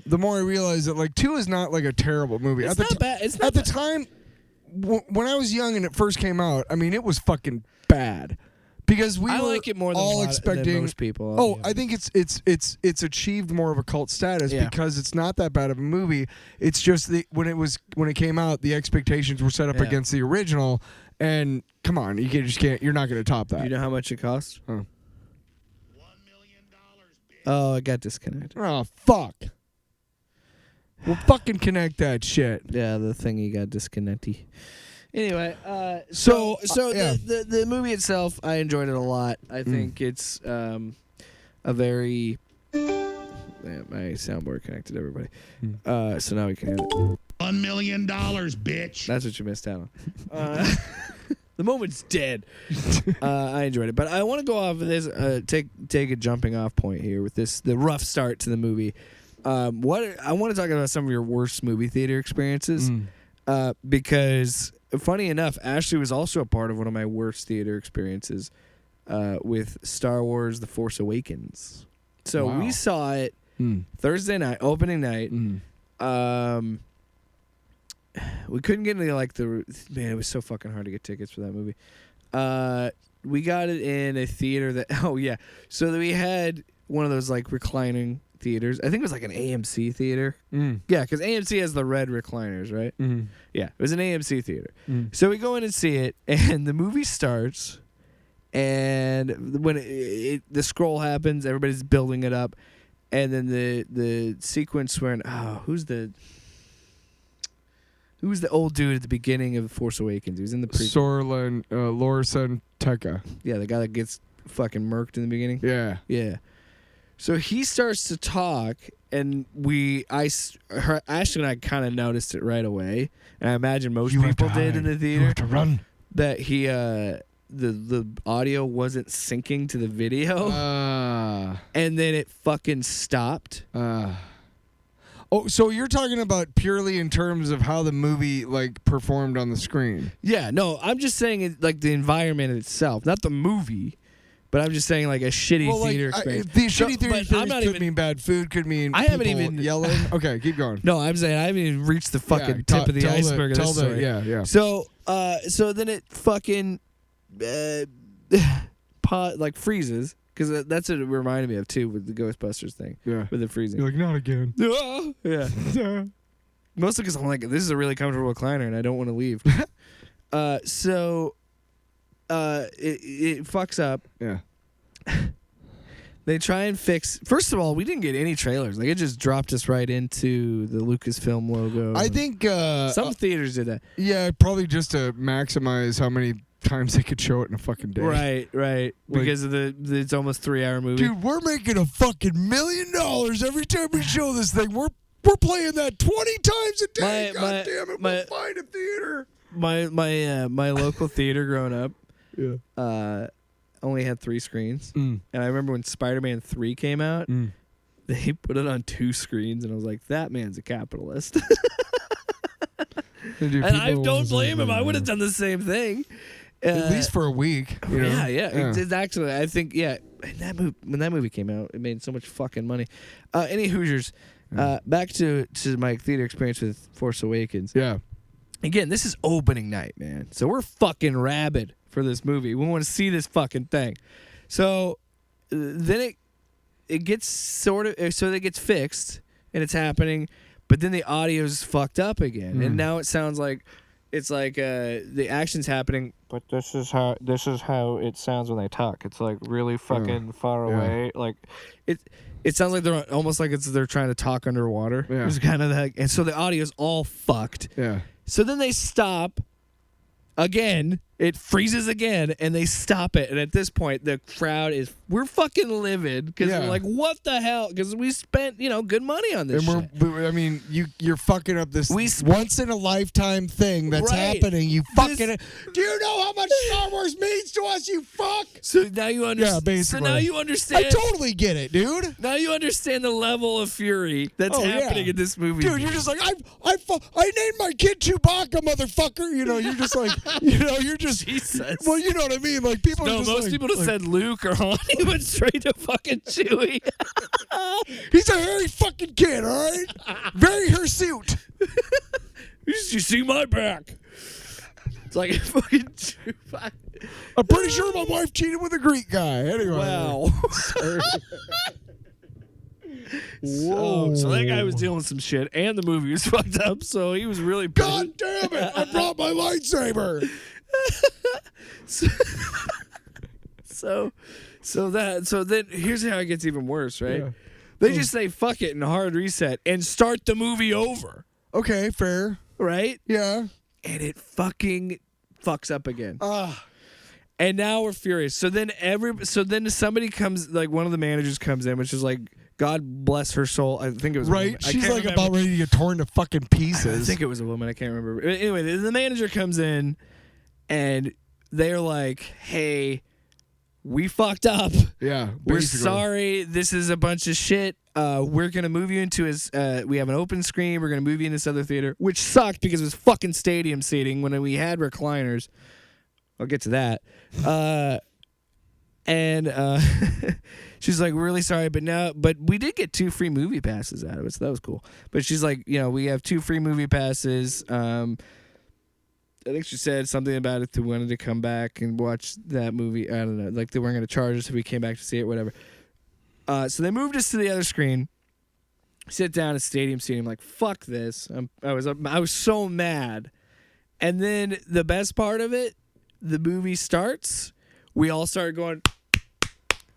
the more I realize that like 2 is not like a terrible movie. It's not bad. It's not at the time when I was young and it first came out. I mean, it was fucking bad because we I were like it more than all expecting than most people. Oh, I think it's achieved more of a cult status because it's not that bad of a movie. It's just when it came out, the expectations were set up against the original. And come on, you're not going to top that. You know how much it costs? Huh. $1 million, bitch. Oh, I got disconnected. Oh, fuck. We'll fucking connect that shit. Yeah, the thingy got disconnected. Anyway, So, the movie itself, I enjoyed it a lot. I think it's a very... Yeah, my soundboard connected, everybody. So now we can hear it. $1 million, bitch. That's what you missed out on. The moment's dead. I enjoyed it, but I want to go off of this. Take a jumping off point here with the rough start to the movie. I want to talk about some of your worst movie theater experiences, because funny enough, Ashley was also a part of one of my worst theater experiences with Star Wars: The Force Awakens. So we saw it Thursday night, opening night. We couldn't get into man. It was so fucking hard to get tickets for that movie. We got it in a theater that so we had one of those like reclining theaters. I think it was like an AMC theater. Mm. Yeah, because AMC has the red recliners, right? Mm. Yeah, it was an AMC theater. Mm. So we go in and see it, and the movie starts, and when the scroll happens, everybody's building it up, and then the sequence where who's the old dude at the beginning of Force Awakens? He was in the prequel. Lorsan Tekka. Yeah, the guy that gets fucking murked in the beginning. Yeah. Yeah. So he starts to talk, and Ashley and I kind of noticed it right away, and I imagine most people did in the theater. You have to run. That he the audio wasn't syncing to the video, and then it fucking stopped. Oh, so you're talking about purely in terms of how the movie like performed on the screen? Yeah, no, I'm just saying it, like the environment itself, not the movie, but I'm just saying like a shitty theater experience. The shitty theater but experience could mean bad food, could mean I haven't people even- yelling. Okay, keep going. No, I'm saying I haven't even reached the fucking Yeah, tip of the iceberg of this story. Yeah. So then it fucking freezes, because that's what it reminded me of too with the Ghostbusters thing. Yeah. With the freezing. You're like, not again. Yeah. Mostly because I'm like, this is a really comfortable recliner and I don't want to leave. So it fucks up. Yeah. They try and fix. First of all, we didn't get any trailers. Like, it just dropped us right into the Lucasfilm logo. I think some theaters did that. Yeah, probably just to maximize how many times they could show it in a fucking day. Right. Like, Because of it's almost 3-hour movie. Dude, we're making a fucking $1 million every time we show this thing. We're playing that 20 times a day. God damn it, we'll find a theater. My local theater growing up Yeah. only had 3 screens. Mm. And I remember when Spider-Man 3 came out, they put it on 2 screens, and I was like, that man's a capitalist. Dude, And I don't blame him. I would have done the same thing. At least for a week. You know? Yeah. It's actually, I think, when that movie came out, it made so much fucking money. Any Hoosiers, back to my theater experience with Force Awakens. Yeah. Again, this is opening night, man. So we're fucking rabid for this movie. We want to see this fucking thing. So then it gets so it gets fixed, and it's happening, but then the audio's fucked up again, and now it sounds like it's like the action's happening, but this is how it sounds when they talk. It's like really fucking far away. Like it sounds like they're almost like they're trying to talk underwater. Yeah. It's kind of that, and so the audio's all fucked. Yeah. So then they stop again. It freezes again, and they stop it. And at this point, the crowd we're fucking livid because we're like, what the hell? Because we spent, good money on this And shit. you're fucking up this once in a lifetime thing that's happening. You fucking. Do you know how much Star Wars means to us? You fuck. So now you understand. Yeah, basically. So now you understand. I totally get it, dude. Now you understand the level of fury that's happening in this movie. Dude, you're just like, I named my kid Chewbacca, motherfucker. You're just like, you're just. Jesus. Well, you know what I mean. Like people. No, are just most like, people just said Luke or Han. He went straight to fucking Chewie. He's a hairy fucking kid, all right? Very hirsute. You see my back. It's like a fucking Chewbacca. I'm pretty sure my wife cheated with a Greek guy. Anyway. Wow. Whoa. So that guy was dealing with some shit, and the movie was fucked up, so he was really pissed. God damn it! I brought my lightsaber. So then here's how it gets even worse, right? Yeah. They just say fuck it and hard reset and start the movie over, Okay, fair. right? Yeah. And it fucking fucks up again. And now we're furious. So then somebody comes, like one of the managers comes in, which is like, God bless her soul. I think it was a Right. woman. I She's can't like remember. about ready to get torn to fucking pieces. I think it was a woman. I can't remember. Anyway, the manager comes in, and they're like, "Hey, we fucked up. Yeah. We're basically. sorry. This is a bunch of shit. We're gonna move you into we have an open screen. We're gonna move you in this other theater, which sucked because it was fucking stadium seating when we had recliners. I'll get to that. And she's like, we're really sorry, but we did get 2 free movie passes out of it, so that was cool. But she's like, we have 2 free movie passes. I think she said something about if we wanted to come back and watch that movie. I don't know, like they weren't going to charge us if we came back to see it, whatever. So they moved us to the other screen, sit down at stadium seating. I'm like, fuck this. I was so mad. And then the best part of it, the movie starts. We all start going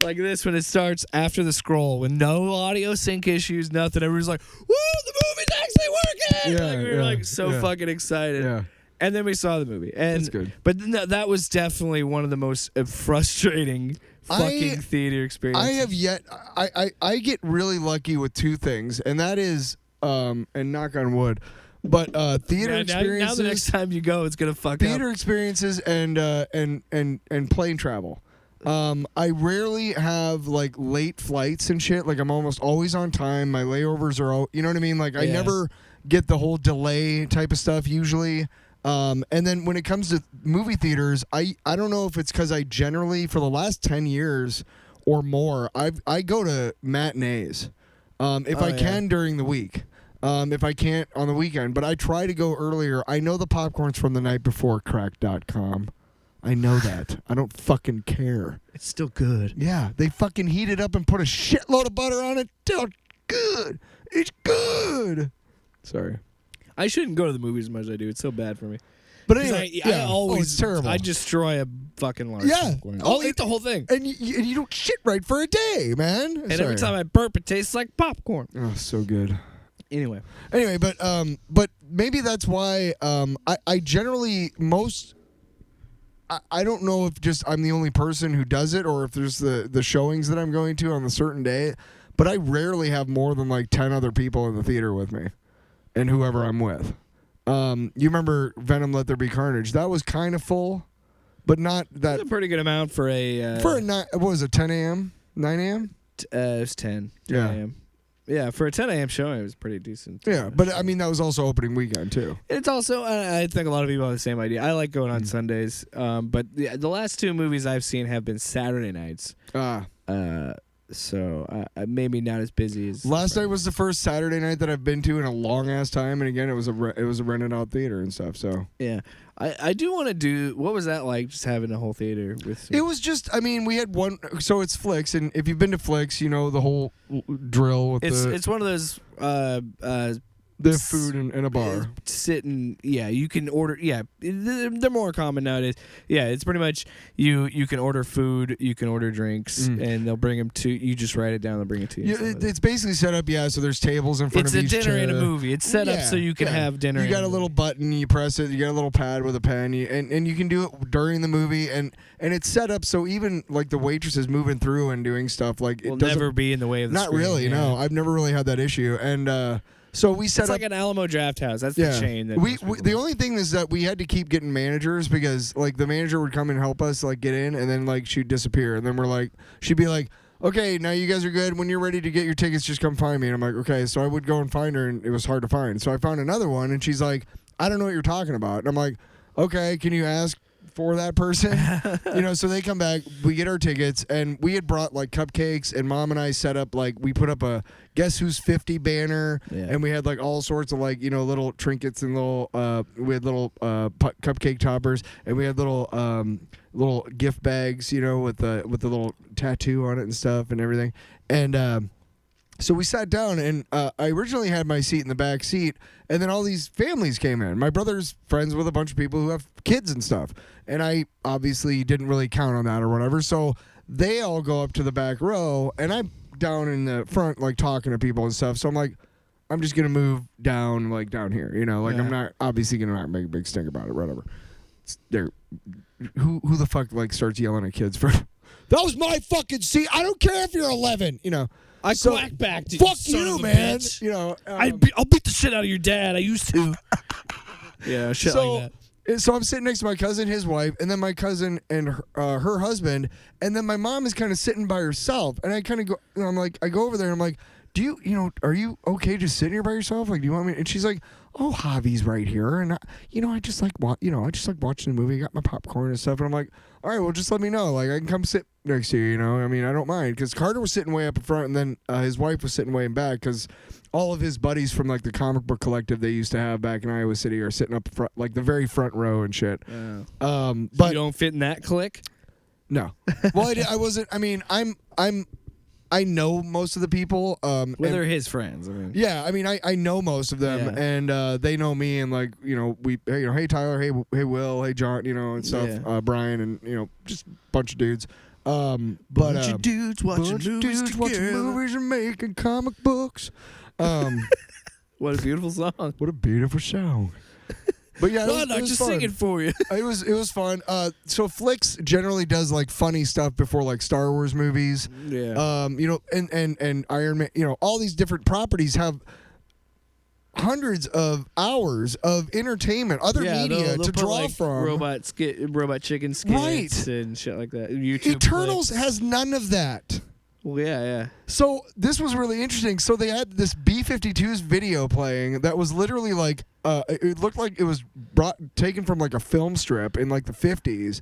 like this when it starts after the scroll with no audio sync issues, nothing. Everyone's like, woo, the movie's actually working. Yeah, We were like so fucking excited. Yeah. And then we saw the movie. And That's good. But that was definitely one of the most frustrating fucking theater experiences. I have yet. I get really lucky with two things, and that is, and knock on wood, but theater experiences. Now the next time you go, it's gonna fuck theater up. experiences and plane travel. I rarely have like late flights and shit. Like I'm almost always on time. My layovers are all, you know what I mean? Like I never get the whole delay type of stuff usually. And then when it comes to movie theaters, I don't know if it's because I generally for the last 10 years or more, I go to matinees if I can during the week. If I can't on the weekend, but I try to go earlier. I know the popcorn's from the night before crack.com. I know that. I don't fucking care. It's still good. Yeah, they fucking heat it up and put a shitload of butter on it. Still good. It's good. Sorry. I shouldn't go to the movies as much as I do. It's so bad for me. But anyway, I always it's terrible. I destroy a fucking large Yeah. popcorn. I'll eat the whole thing. And you don't shit right for a day, man. And every time I burp, it tastes like popcorn. Oh, so good. Anyway, but maybe that's why I generally I don't know if just I'm the only person who does it or if there's the showings that I'm going to on the certain day, but I rarely have more than like 10 other people in the theater with me and whoever I'm with. You remember Venom Let There Be Carnage? That was kind of full, but not that. that's a pretty good amount for a... what was it, 10 a.m., 9 a.m.? It was 10 Yeah. a.m. Yeah, for a 10 a.m. showing, it was pretty decent. Yeah, but I mean, that was also opening weekend, too. It's also, I think a lot of people have the same idea. I like going on Sundays, but the last two movies I've seen have been Saturday nights. So maybe not as busy as... Last night was the first Saturday night that I've been to in a long-ass time, and again, it was a rented-out theater and stuff, so... Yeah. I do want to do... What was that like, just having a whole theater with... It was just, I mean, we had one... So it's Flicks, and if you've been to Flicks, you know the whole drill with It's one of those... the food in a bar. Sitting, you can order. Yeah, they're more common nowadays. Yeah, it's pretty much you can order food, you can order drinks, and they'll bring them to you. Just write it down, they'll bring it to you. It's basically set up. Yeah, so there's tables in front of each chair. It's a dinner and a movie. It's set up so you can have dinner. You got a little button, you press it. You got a little pad with a pen, and you can do it during the movie, and it's set up so even like the waitresses moving through and doing stuff like will it doesn't never be in the way of the Not screen, really. yeah. No, I've never really had that issue, and. So we set it's up like an Alamo Draft House. That's the chain. That the only thing is that we had to keep getting managers because like the manager would come and help us like get in, and then like she'd disappear, and then she'd be like, okay, now you guys are good. When you're ready to get your tickets, just come find me. And I'm like, okay. So I would go and find her, and it was hard to find. So I found another one, and she's like, I don't know what you're talking about. And I'm like, okay, can you ask for that person? So they come back, we get our tickets, and we had brought like cupcakes, and Mom and I set up like we put up a Guess Who's 50 banner, and we had like all sorts of like little trinkets and we had little cupcake toppers, and we had little gift bags, with the little tattoo on it and stuff and everything, and so we sat down, and I originally had my seat in the back seat, and then all these families came in. My brother's friends with a bunch of people who have kids and stuff, and I obviously didn't really count on that or whatever, so they all go up to the back row, and I'm down in the front, like, talking to people and stuff, so I'm like, I'm just going to move down, like, down here, I'm not obviously going to make a big stink about it, whatever. Who the fuck, like, starts yelling at kids for, that was my fucking seat, I don't care if you're 11, I quack backed. Fuck you, man. Bitch. I'll beat the shit out of your dad. I used to. Yeah, shit like that. So I'm sitting next to my cousin, his wife, and then my cousin and her husband, and then my mom is kind of sitting by herself, and I kind of go, I'm like, I go over there, and I'm like, do you, are you okay just sitting here by yourself? Like, do you want me? And she's like, oh, Javi's right here, and I just like watching the movie. I got my popcorn and stuff, and I'm like, all right, well, just let me know. Like, I can come sit next to you, I mean, I don't mind. Because Carter was sitting way up in front, and then his wife was sitting way in back, because all of his buddies from, like, the comic book collective they used to have back in Iowa City are sitting up front, like, the very front row and shit. So but you don't fit in that clique? No. Well, I wasn't, I mean, I'm I know most of the people. Well, and- they're his friends. I mean, yeah, I mean, I know most of them, Yeah. and they know me, and like, hey Tyler, hey Will, hey John, and stuff, Yeah. Brian, and just a bunch of dudes. But bunch of dudes watching bunch of movies dudes watching together. movies and making comic books. What a beautiful song. What a beautiful song. But yeah, No, it I'm was just fun. singing for you. It was fun. So Flicks generally does like funny stuff before like Star Wars movies. Yeah. And Iron Man, all these different properties have hundreds of hours of entertainment, other media they'll to put, draw like, from. robot chicken skits Right. and shit like that. YouTube Eternals clips. has none of that. Well, yeah. So this was really interesting. So they had this B-52's video playing that was literally like, it looked like it was taken from like a film strip in like the 50s,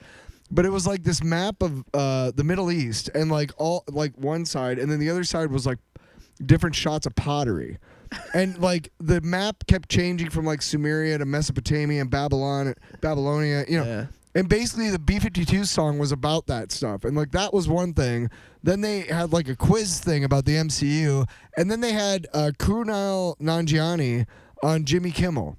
but it was like this map of the Middle East, and like all like one side, and then the other side was like different shots of pottery. And like the map kept changing from like Sumeria to Mesopotamia and Babylonia, Yeah. And basically the B-52 song was about that stuff. And like that was one thing. Then they had like a quiz thing about the MCU. And then they had Kumail Nanjiani on Jimmy Kimmel.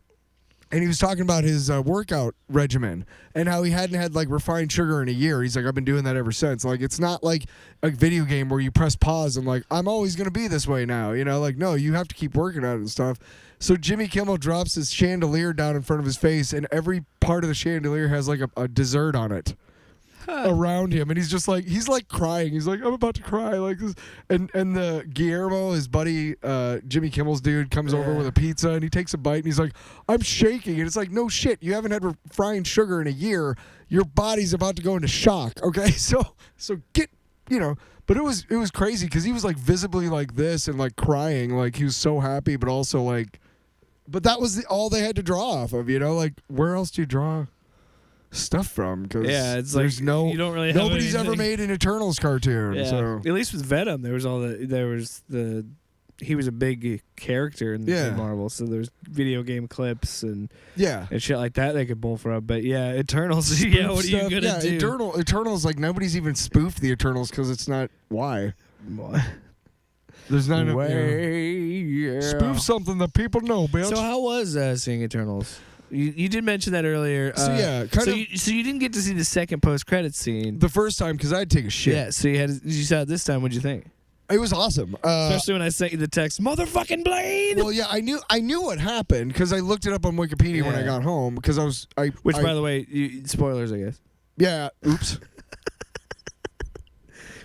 And he was talking about his workout regimen and how he hadn't had like refined sugar in a year. He's like, I've been doing that ever since. Like, it's not like a video game where you press pause and like, I'm always going to be this way now. Like, no, you have to keep working at it and stuff. So Jimmy Kimmel drops his chandelier down in front of his face, and every part of the chandelier has like a dessert on it around him, and he's like crying. He's like, I'm about to cry like this. And the Guillermo, his buddy, Jimmy Kimmel's dude, comes over with a pizza, and he takes a bite, and he's like, I'm shaking. And it's like, no shit, you haven't had refined sugar in a year. Your body's about to go into shock. Okay, so get, But it was crazy because he was like visibly like this and like crying, like he was so happy, but also like, but that was all they had to draw off of, like where else do you draw stuff from? Because It's there's like no, you don't really have nobody's ever anything. made an Eternals cartoon. Yeah. So At least with Venom, he was a big character in Marvel, so there's video game clips and yeah. shit like that they could pull from. But yeah, Eternals. Yeah, what are you Stuff. gonna Yeah, do? Eternals, like nobody's even spoofed the Eternals because it's not why. There's not enough. Spoof something that people know, bitch. So how was seeing Eternals? You did mention that earlier. So, yeah, so you didn't get to see the second post-credits scene. the first time because I had to take a shit. Yeah, so you saw it this time. What'd you think? It was awesome. Especially when I sent you the text, motherfucking Blade. Well, yeah, I knew what happened because I looked it up on Wikipedia when I Yeah. got home because Which, by the way, spoilers, I guess. yeah, oops.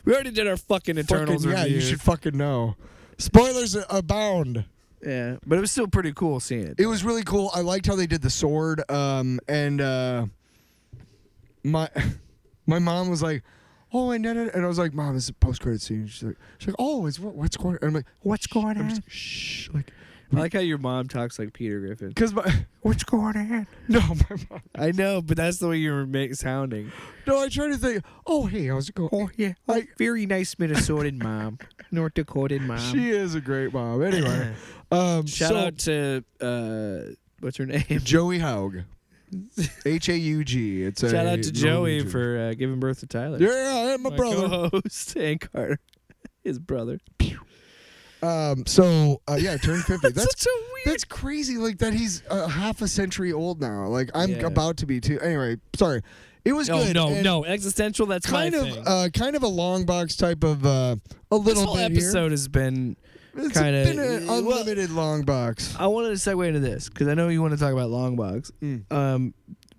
We already did our fucking Eternals yeah, review. you should fucking know. Spoilers abound. Yeah, but it was still pretty cool seeing it. It was really cool. I liked how they did the sword. And my mom was like, "Oh, and I was like, Mom, this is a post-credit scene." She's like, "Oh, what's going on?" And I'm like, "What's going on?" Shh, like, I like how your mom talks like Peter Griffin. because what's going on? No, my mom. I know, but that's the way you were sounding. No, I try to think. Oh, hey, how's it going? Oh yeah, very nice Minnesotan mom, North Dakotan mom. She is a great mom. Anyway, Shout out to what's her name? Joey Haug. Haug. Shout out to Joey Norwegian. for giving birth to Tyler. Yeah, and my brother. co-host and Carter, his brother. Turned 50. That's such a weird. that's crazy. Like that he's half a century old now. Like I'm Yeah. about to be too. Anyway, sorry. It was good. and No, existential. That's Kind my of, thing. kind of a long box type of a little This whole bit episode has been. here. It's kinda- been an unlimited long box. I wanted to segue into this because I know you want to talk about long box. Mm.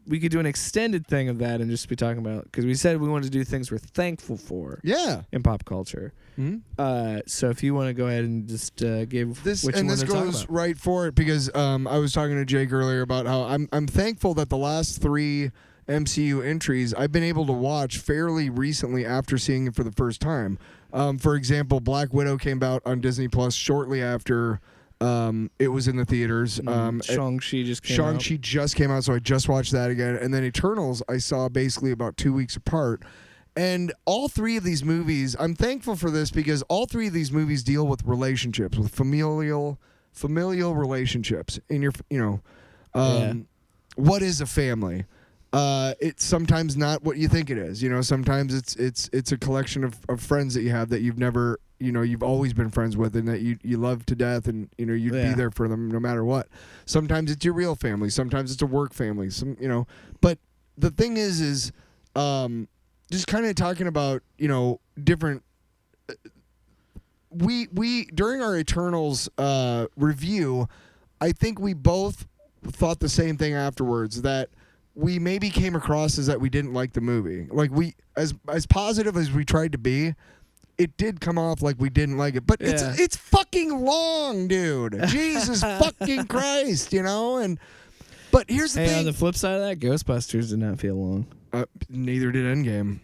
We could do an extended thing of that and just be talking about because we said we wanted to do things we're thankful for Yeah. in pop culture. Mhm. So if you want to go ahead and just give This what you and want this to talk goes about. right for it because I was talking to Jake earlier about how I'm thankful that the last 3 MCU entries I've been able to watch fairly recently after seeing it for the first time. For example, Black Widow came out on Disney Plus shortly after it was in the theaters. Shang-Chi just came out. Shang-Chi just came out, so I just watched that again. And then Eternals I saw basically about 2 weeks apart. And all 3 of these movies, I'm thankful for this because all 3 of these movies deal with relationships, with familial relationships in your, what is a family? it's sometimes not what you think it is. You know, sometimes it's a collection of friends that you have that you've never, you know, you've always been friends with and that you love to death, and you know you'd be there for them no matter what. Sometimes it's your real family, sometimes it's a work family, you know. But the thing is just kind of talking about, you know, different. We during our Eternals review, I think we both thought the same thing afterwards, that we maybe came across as that we didn't like the movie. Like, we as positive as we tried to be, it did come off like we didn't like it. But it's fucking long, dude. Jesus fucking Christ, you know? But here's the thing. On the flip side of that, Ghostbusters did not feel long. Neither did Endgame.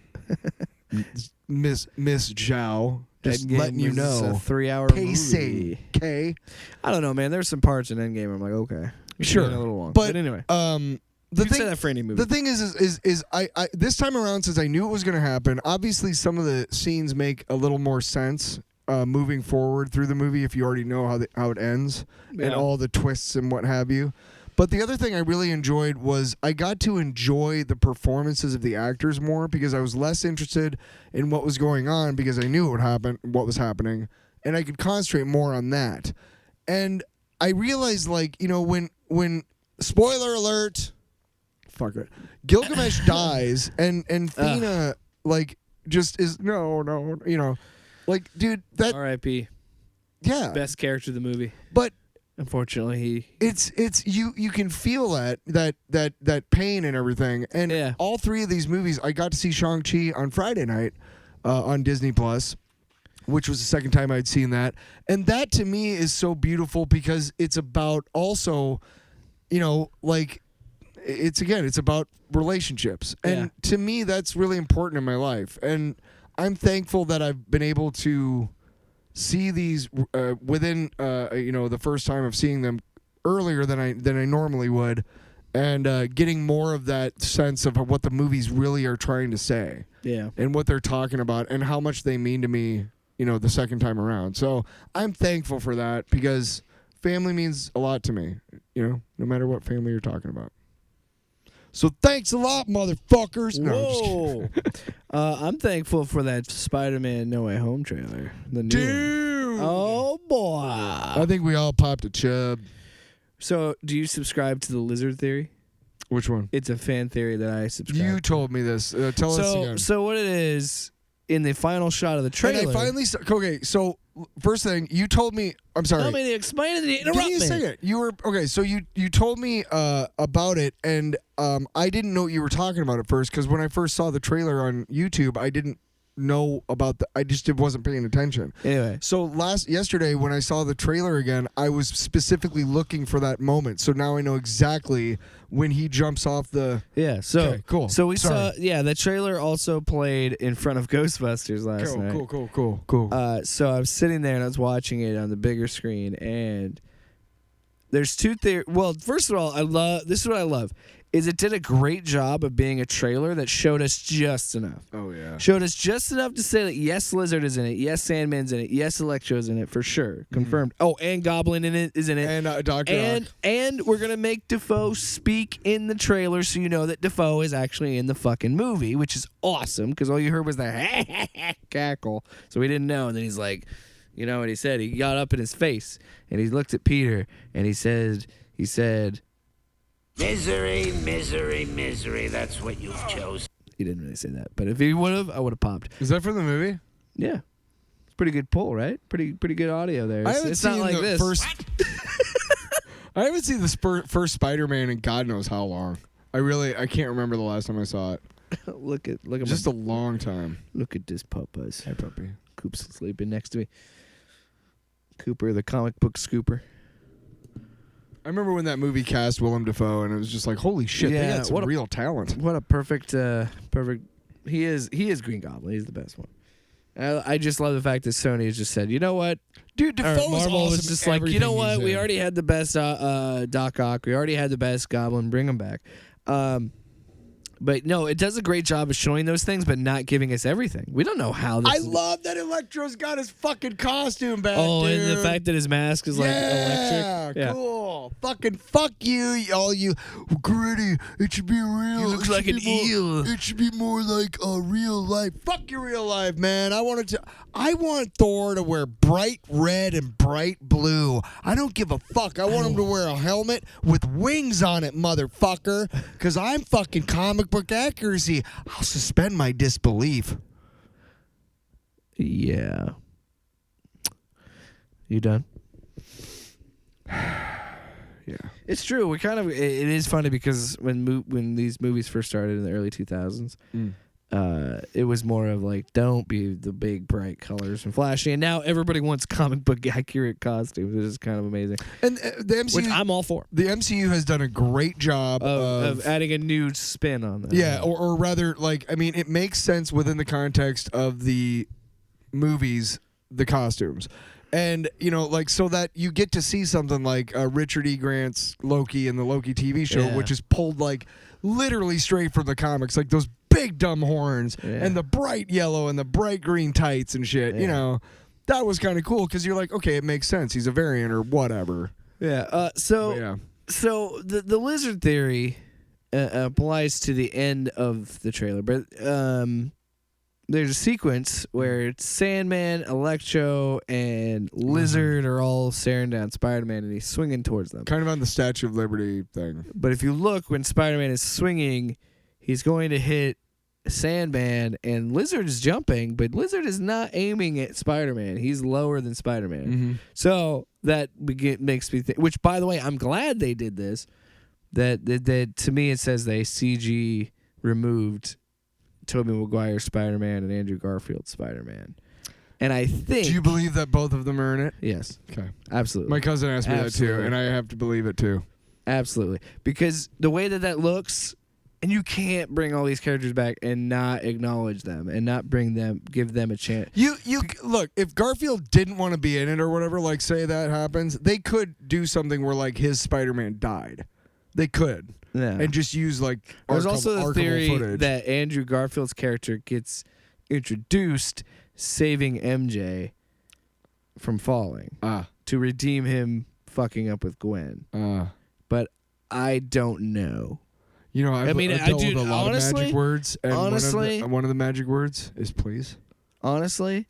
Miss Zhao. Just Endgame letting you was know. a 3-hour pacing. movie. Okay. I don't know, man. There's some parts in Endgame I'm like, okay. Sure. A little long. But anyway. The you thing, say that for any movie. The thing is I this time around, since I knew it was going to happen, obviously some of the scenes make a little more sense moving forward through the movie if you already know how it ends and all the twists and what have you. But the other thing I really enjoyed was I got to enjoy the performances of the actors more, because I was less interested in what was going on because I knew what was happening, and I could concentrate more on that. And I realized, like, you know, when spoiler alert, fuck it, Gilgamesh dies and Thena like just is no, you know, like, dude, that R.I.P. Yeah, Best character of the movie. But unfortunately, it's you can feel that pain and everything. And all three of these movies, I got to see Shang-Chi on Friday night on Disney Plus, which was the second time I'd seen that. And that to me is so beautiful because it's about also, you know, like, it's about relationships. And to me, that's really important in my life. And I'm thankful that I've been able to see these within you know, the first time of seeing them earlier than I normally would, and getting more of that sense of what the movies really are trying to say, and what they're talking about and how much they mean to me, you know, the second time around. So I'm thankful for that, because family means a lot to me, you know, no matter what family you're talking about. So thanks a lot, motherfuckers. No, whoa. I'm thankful for that Spider-Man No Way Home trailer. The new dude. one. Oh, boy. I think we all popped a chub. So, do you subscribe to the lizard theory? Which one? It's a fan theory that I subscribe You told me this. Tell us again. So what it is, in the final shot of the trailer. And I finally... Okay, so first thing, you told me... I'm sorry. Tell me to explain it and interrupt me. Give me a second. You were... Okay, so you told me about it, and I didn't know what you were talking about at first, because when I first saw the trailer on YouTube, I didn't know about I just wasn't paying attention. Anyway. So yesterday, when I saw the trailer again, I was specifically looking for that moment. So now I know exactly when he jumps off the... Yeah, so... Okay, cool. So we saw... Yeah, the trailer also played in front of Ghostbusters last night. Cool. So I was sitting there and I was watching it on the bigger screen, and there's two theories. Well, first of all, this is what I love, is it did a great job of being a trailer that showed us just enough. Oh, yeah. Showed us just enough to say that yes, Lizard is in it, yes, Sandman's in it, yes, Electro's in it, for sure. Confirmed. Oh, and Goblin is in it. And Dr. Ock. And we're going to make Dafoe speak in the trailer, so you know that Dafoe is actually in the fucking movie, which is awesome, because all you heard was the cackle. So we didn't know. And then he's like, you know what he said? He got up in his face, and he looked at Peter, and he said... Misery, misery, misery. That's what you've chosen. He didn't really say that, but if he would have, I would have popped. Is that from the movie? Yeah, it's pretty good pull, right? Pretty good audio there. It's not like this. I haven't seen the first Spider-Man in God knows how long. I can't remember the last time I saw it. look at just a long time. Look at this puppas. Hey, puppy. Coop's sleeping next to me. Cooper, the comic book scooper. I remember when that movie cast Willem Dafoe, and it was just like, holy shit, they got some real talent. What a perfect. He is Green Goblin. He's the best one. I just love the fact that Sony has just said, you know what, dude, Dafoe Marvel awesome was just like, you know what, we already had the best Doc Ock, we already had the best Goblin, bring him back. But no, it does a great job of showing those things, but not giving us everything. We don't know how this is. Love that Electro's got his fucking costume back, dude. And the fact that his mask is like electric. Yeah, cool. real. Fucking fuck you, all you gritty. It should be real. He looks like an eel. It should be more like a real life. Fuck your real life, man. I want Thor to wear bright red and bright blue. I don't give a fuck. I want him to wear a helmet with wings on it, motherfucker. Because I'm fucking comic book accuracy. I'll suspend my disbelief. Yeah. You done? Yeah. It's true. We kind of. It is funny because when these movies first started in the early 2000s, it was more of like, don't be the big bright colors and flashy, and now everybody wants comic book accurate costumes, which is kind of amazing. And the MCU, Which I'm all for. The MCU has done a great job Of adding a new spin on that. Yeah, or rather, like, I mean, it makes sense within the context of the movies, the costumes. And, you know, like, so that you get to see something like Richard E. Grant's Loki and the Loki TV show, Yeah. which is pulled, like, literally straight from the comics. Like, those big dumb horns and the bright yellow and the bright green tights and shit, you know. That was kind of cool because you're like, okay, it makes sense. He's a variant or whatever. Yeah. So the lizard theory applies to the end of the trailer, but there's a sequence where it's Sandman, Electro, and Lizard are all staring down Spider-Man, and he's swinging towards them. Kind of on the Statue of Liberty thing. But if you look, when Spider-Man is swinging, he's going to hit Sandman, and Lizard is jumping, but Lizard is not aiming at Spider-Man. He's lower than Spider-Man. So that makes me think, which, by the way, I'm glad they did this. That to me, it says they CG removed Tobey Maguire Spider-Man and Andrew Garfield Spider-Man. And I think... Do you believe that both of them are in it? Yes. Okay. Absolutely. My cousin asked me that too, and I have to believe it too. Absolutely. Because the way that looks, and you can't bring all these characters back and not acknowledge them and not give them a chance. You look, if Garfield didn't want to be in it or whatever, like say that happens, they could do something where like his Spider-Man died. They could. Yeah. And just use like There's also the theory footage. that Andrew Garfield's character gets introduced saving MJ from falling to redeem him fucking up with Gwen. But I don't know. You know, I've dealt with a lot honestly, of magic words, and honestly, one of the magic words is please. Honestly,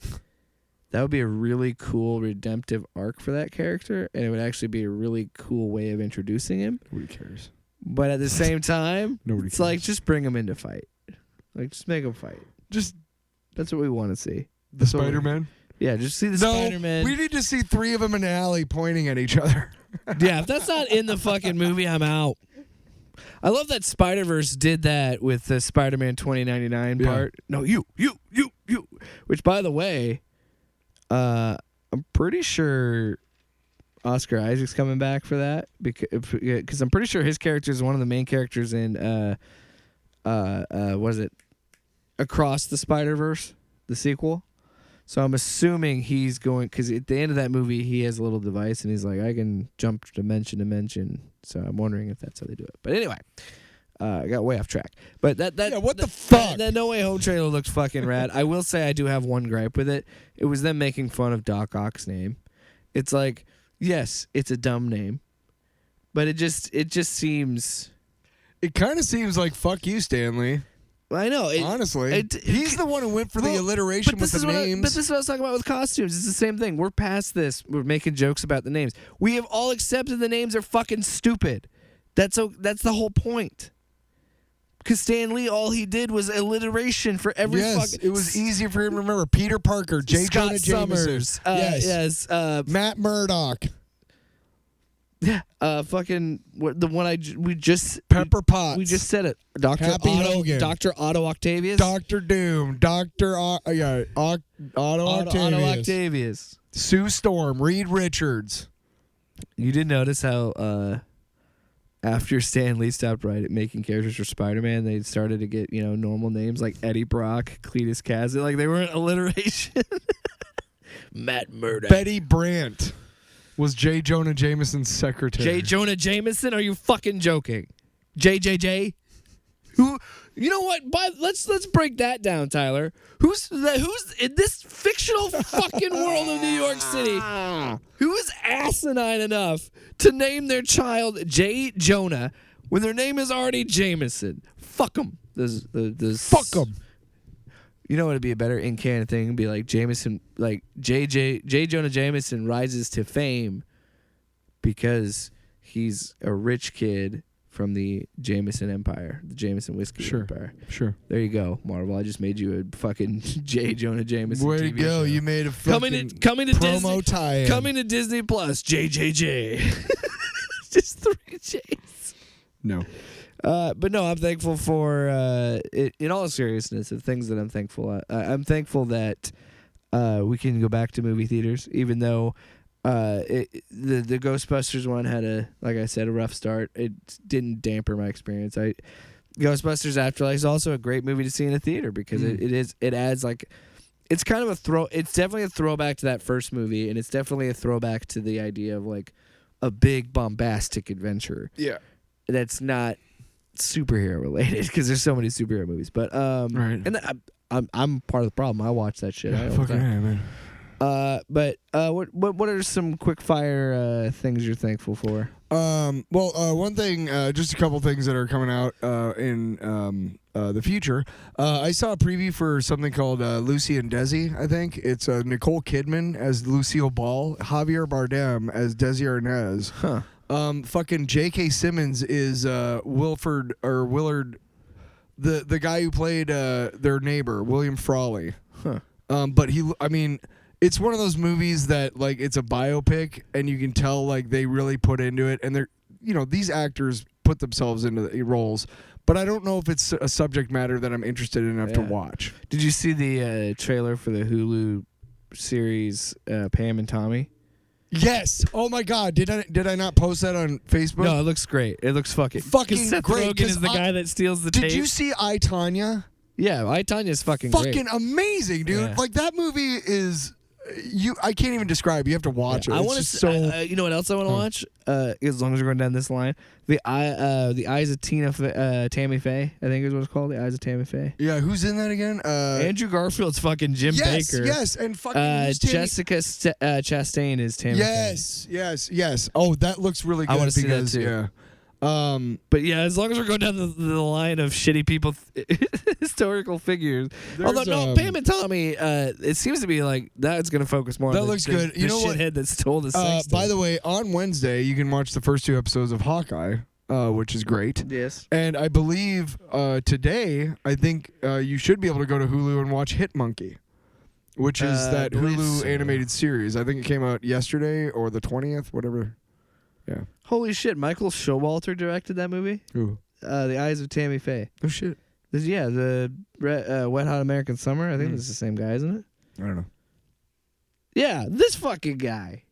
that would be a really cool redemptive arc for that character, and it would actually be a really cool way of introducing him. Nobody cares. But at the same time, Nobody it's cares. like, just bring him into fight. Like, just make him fight. Just That's what we want to see. the Spider-Man. Yeah, just see the No, Spider-Man. we need to see three of them in an alley pointing at each other. Yeah, if that's not in the fucking movie, I'm out. I love that Spider-Verse did that with the Spider-Man 2099 part. No, you. Which, by the way, I'm pretty sure Oscar Isaac's coming back for that because I'm pretty sure his character is one of the main characters in was it Across the Spider-Verse, the sequel. So I'm assuming he's going, because at the end of that movie he has a little device and he's like, I can jump dimension to dimension. So I'm wondering if that's how they do it. But anyway, I got way off track. But what the fuck? That No Way Home trailer looks fucking rad. I will say I do have one gripe with it. It was them making fun of Doc Ock's name. It's like, yes, it's a dumb name, but it just seems. It kind of seems like fuck you, Stanley. I know. Honestly, he's the one who went for the alliteration with the names. But this is what I was talking about with costumes. It's the same thing. We're past this. We're making jokes about the names. We have all accepted the names are fucking stupid. That's the whole point. Because Stan Lee, all he did was alliteration for every fucking... it was easier for him to remember. Peter Parker, J. Scott Jonah Jameson. Summers. Yes. Matt Murdock. Yeah. Fucking the one we just Pepper Potts. We just said it. Dr. Happy Hogan. Dr. Otto Octavius. Dr. Doom. Otto Octavius. Sue Storm. Reed Richards. You did notice how after Stan Lee stopped making characters for Spider-Man, they started to get, normal names like Eddie Brock, Cletus Kasdan. Like, they weren't alliteration. Matt Murdock. Betty Brant was J. Jonah Jameson's secretary. J. Jonah Jameson? Are you fucking joking? JJJ? Who? You know what? Let's break that down, Tyler. Who's in this fictional fucking world of New York City? Who is asinine enough to name their child J. Jonah when their name is already Jameson. Fuck them. Fuck them. You know what would be a better in canon thing? It'd be like Jameson, like J. Jonah Jameson rises to fame because he's a rich kid from the Jameson Empire, the Jameson Whiskey Empire. Sure. There you go, Marvel. I just made you a fucking J. Jonah Jameson. Way to TV go! show. You made a fucking coming to promo Disney, tie-in. coming to Disney Plus. JJJ. Just 3 J's. No. But no, I'm thankful for, in all seriousness, the things that I'm thankful. I'm thankful that we can go back to movie theaters, even though the Ghostbusters one had like I said, a rough start. It didn't damper my experience. Ghostbusters Afterlife is also a great movie to see in a theater because it adds like, it's kind of it's definitely a throwback to that first movie, and it's definitely a throwback to the idea of like a big bombastic adventure. Yeah. That's not superhero related because there's so many superhero movies, but Right. and I'm part of the problem. I watch that shit. Yeah, fucking yeah, man. But what are some quick fire things you're thankful for? One thing, just a couple things that are coming out in the future. I saw a preview for something called Lucy and Desi. I think it's Nicole Kidman as Lucille Ball, Javier Bardem as Desi Arnaz. Huh. Fucking J.K. Simmons is Willard, the guy who played their neighbor, William Frawley. Huh. But it's one of those movies that like it's a biopic, and you can tell like they really put into it, and they're these actors put themselves into the roles. But I don't know if it's a subject matter that I'm interested enough to watch. Did you see the trailer for the Hulu series Pam and Tommy? Yes. Oh my God. Did I not post that on Facebook? No, it looks great. It looks fucking Seth great. Rogen is the guy that steals the tape. Did you see I, Tonya? Yeah, I, Tanya's fucking great. Fucking amazing, dude. Yeah. Like that movie is I can't even describe. You have to watch it. I want to you know what else I want to watch? As long as we're going down this line, the Eyes of Tammy Faye. I think is what it's called. The Eyes of Tammy Faye. Yeah, who's in that again? Andrew Garfield's fucking Jim Baker. Yes, and fucking Jessica Chastain is Tammy Faye. Yes. Oh, that looks really good. I want to see that too. Yeah. But yeah, as long as we're going down the line of shitty people, historical figures. Although no, Pam and Tommy, it seems to be like that's going to focus more. That on looks the, good. You the know what? Shithead that stole the sex by the way, on Wednesday you can watch the first 2 episodes of Hawkeye, which is great. Yes. And I believe today, I think you should be able to go to Hulu and watch Hit Monkey, which is that Hulu animated series. I think it came out yesterday or the 20th, whatever. Yeah. Holy shit! Michael Showalter directed that movie. Ooh. The Eyes of Tammy Faye. Oh shit. The Wet Hot American Summer. I think this is the same guy, isn't it? I don't know. Yeah, this fucking guy.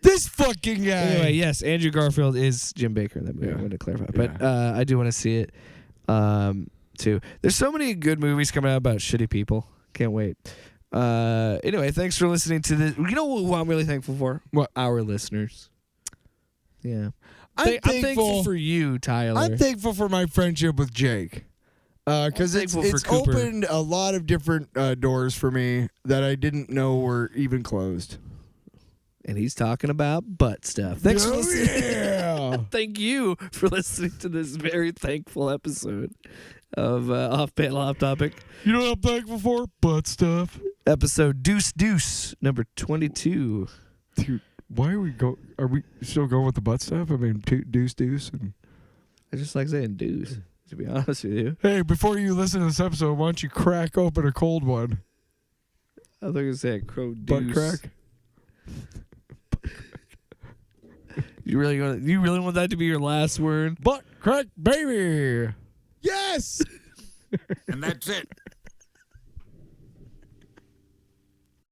This fucking guy. Anyway, yes, Andrew Garfield is Jim Baker in that movie. Yeah. I want to clarify, but I do want to see it too. There's so many good movies coming out about shitty people. Can't wait. Anyway, thanks for listening to this. You know who I'm really thankful for? What? Our listeners. Yeah. I'm thankful for you, Tyler. I'm thankful for my friendship with Jake. Because it's Cooper. opened a lot of different doors for me that I didn't know were even closed. And he's talking about butt stuff. Thanks for listening. Yeah. Thank you for listening to this very thankful episode of Off Panel Off Topic. You know what I'm thankful for? Butt stuff. Episode Deuce, number 22. Dude, why are we Are we still going with the butt stuff? I mean, deuce, and. I just like saying deuce, to be honest with you. Hey, before you listen to this episode, why don't you crack open a cold one? I thought you said crow deuce. Butt crack. You really want that to be your last word? Butt crack, baby. Yes. And that's it.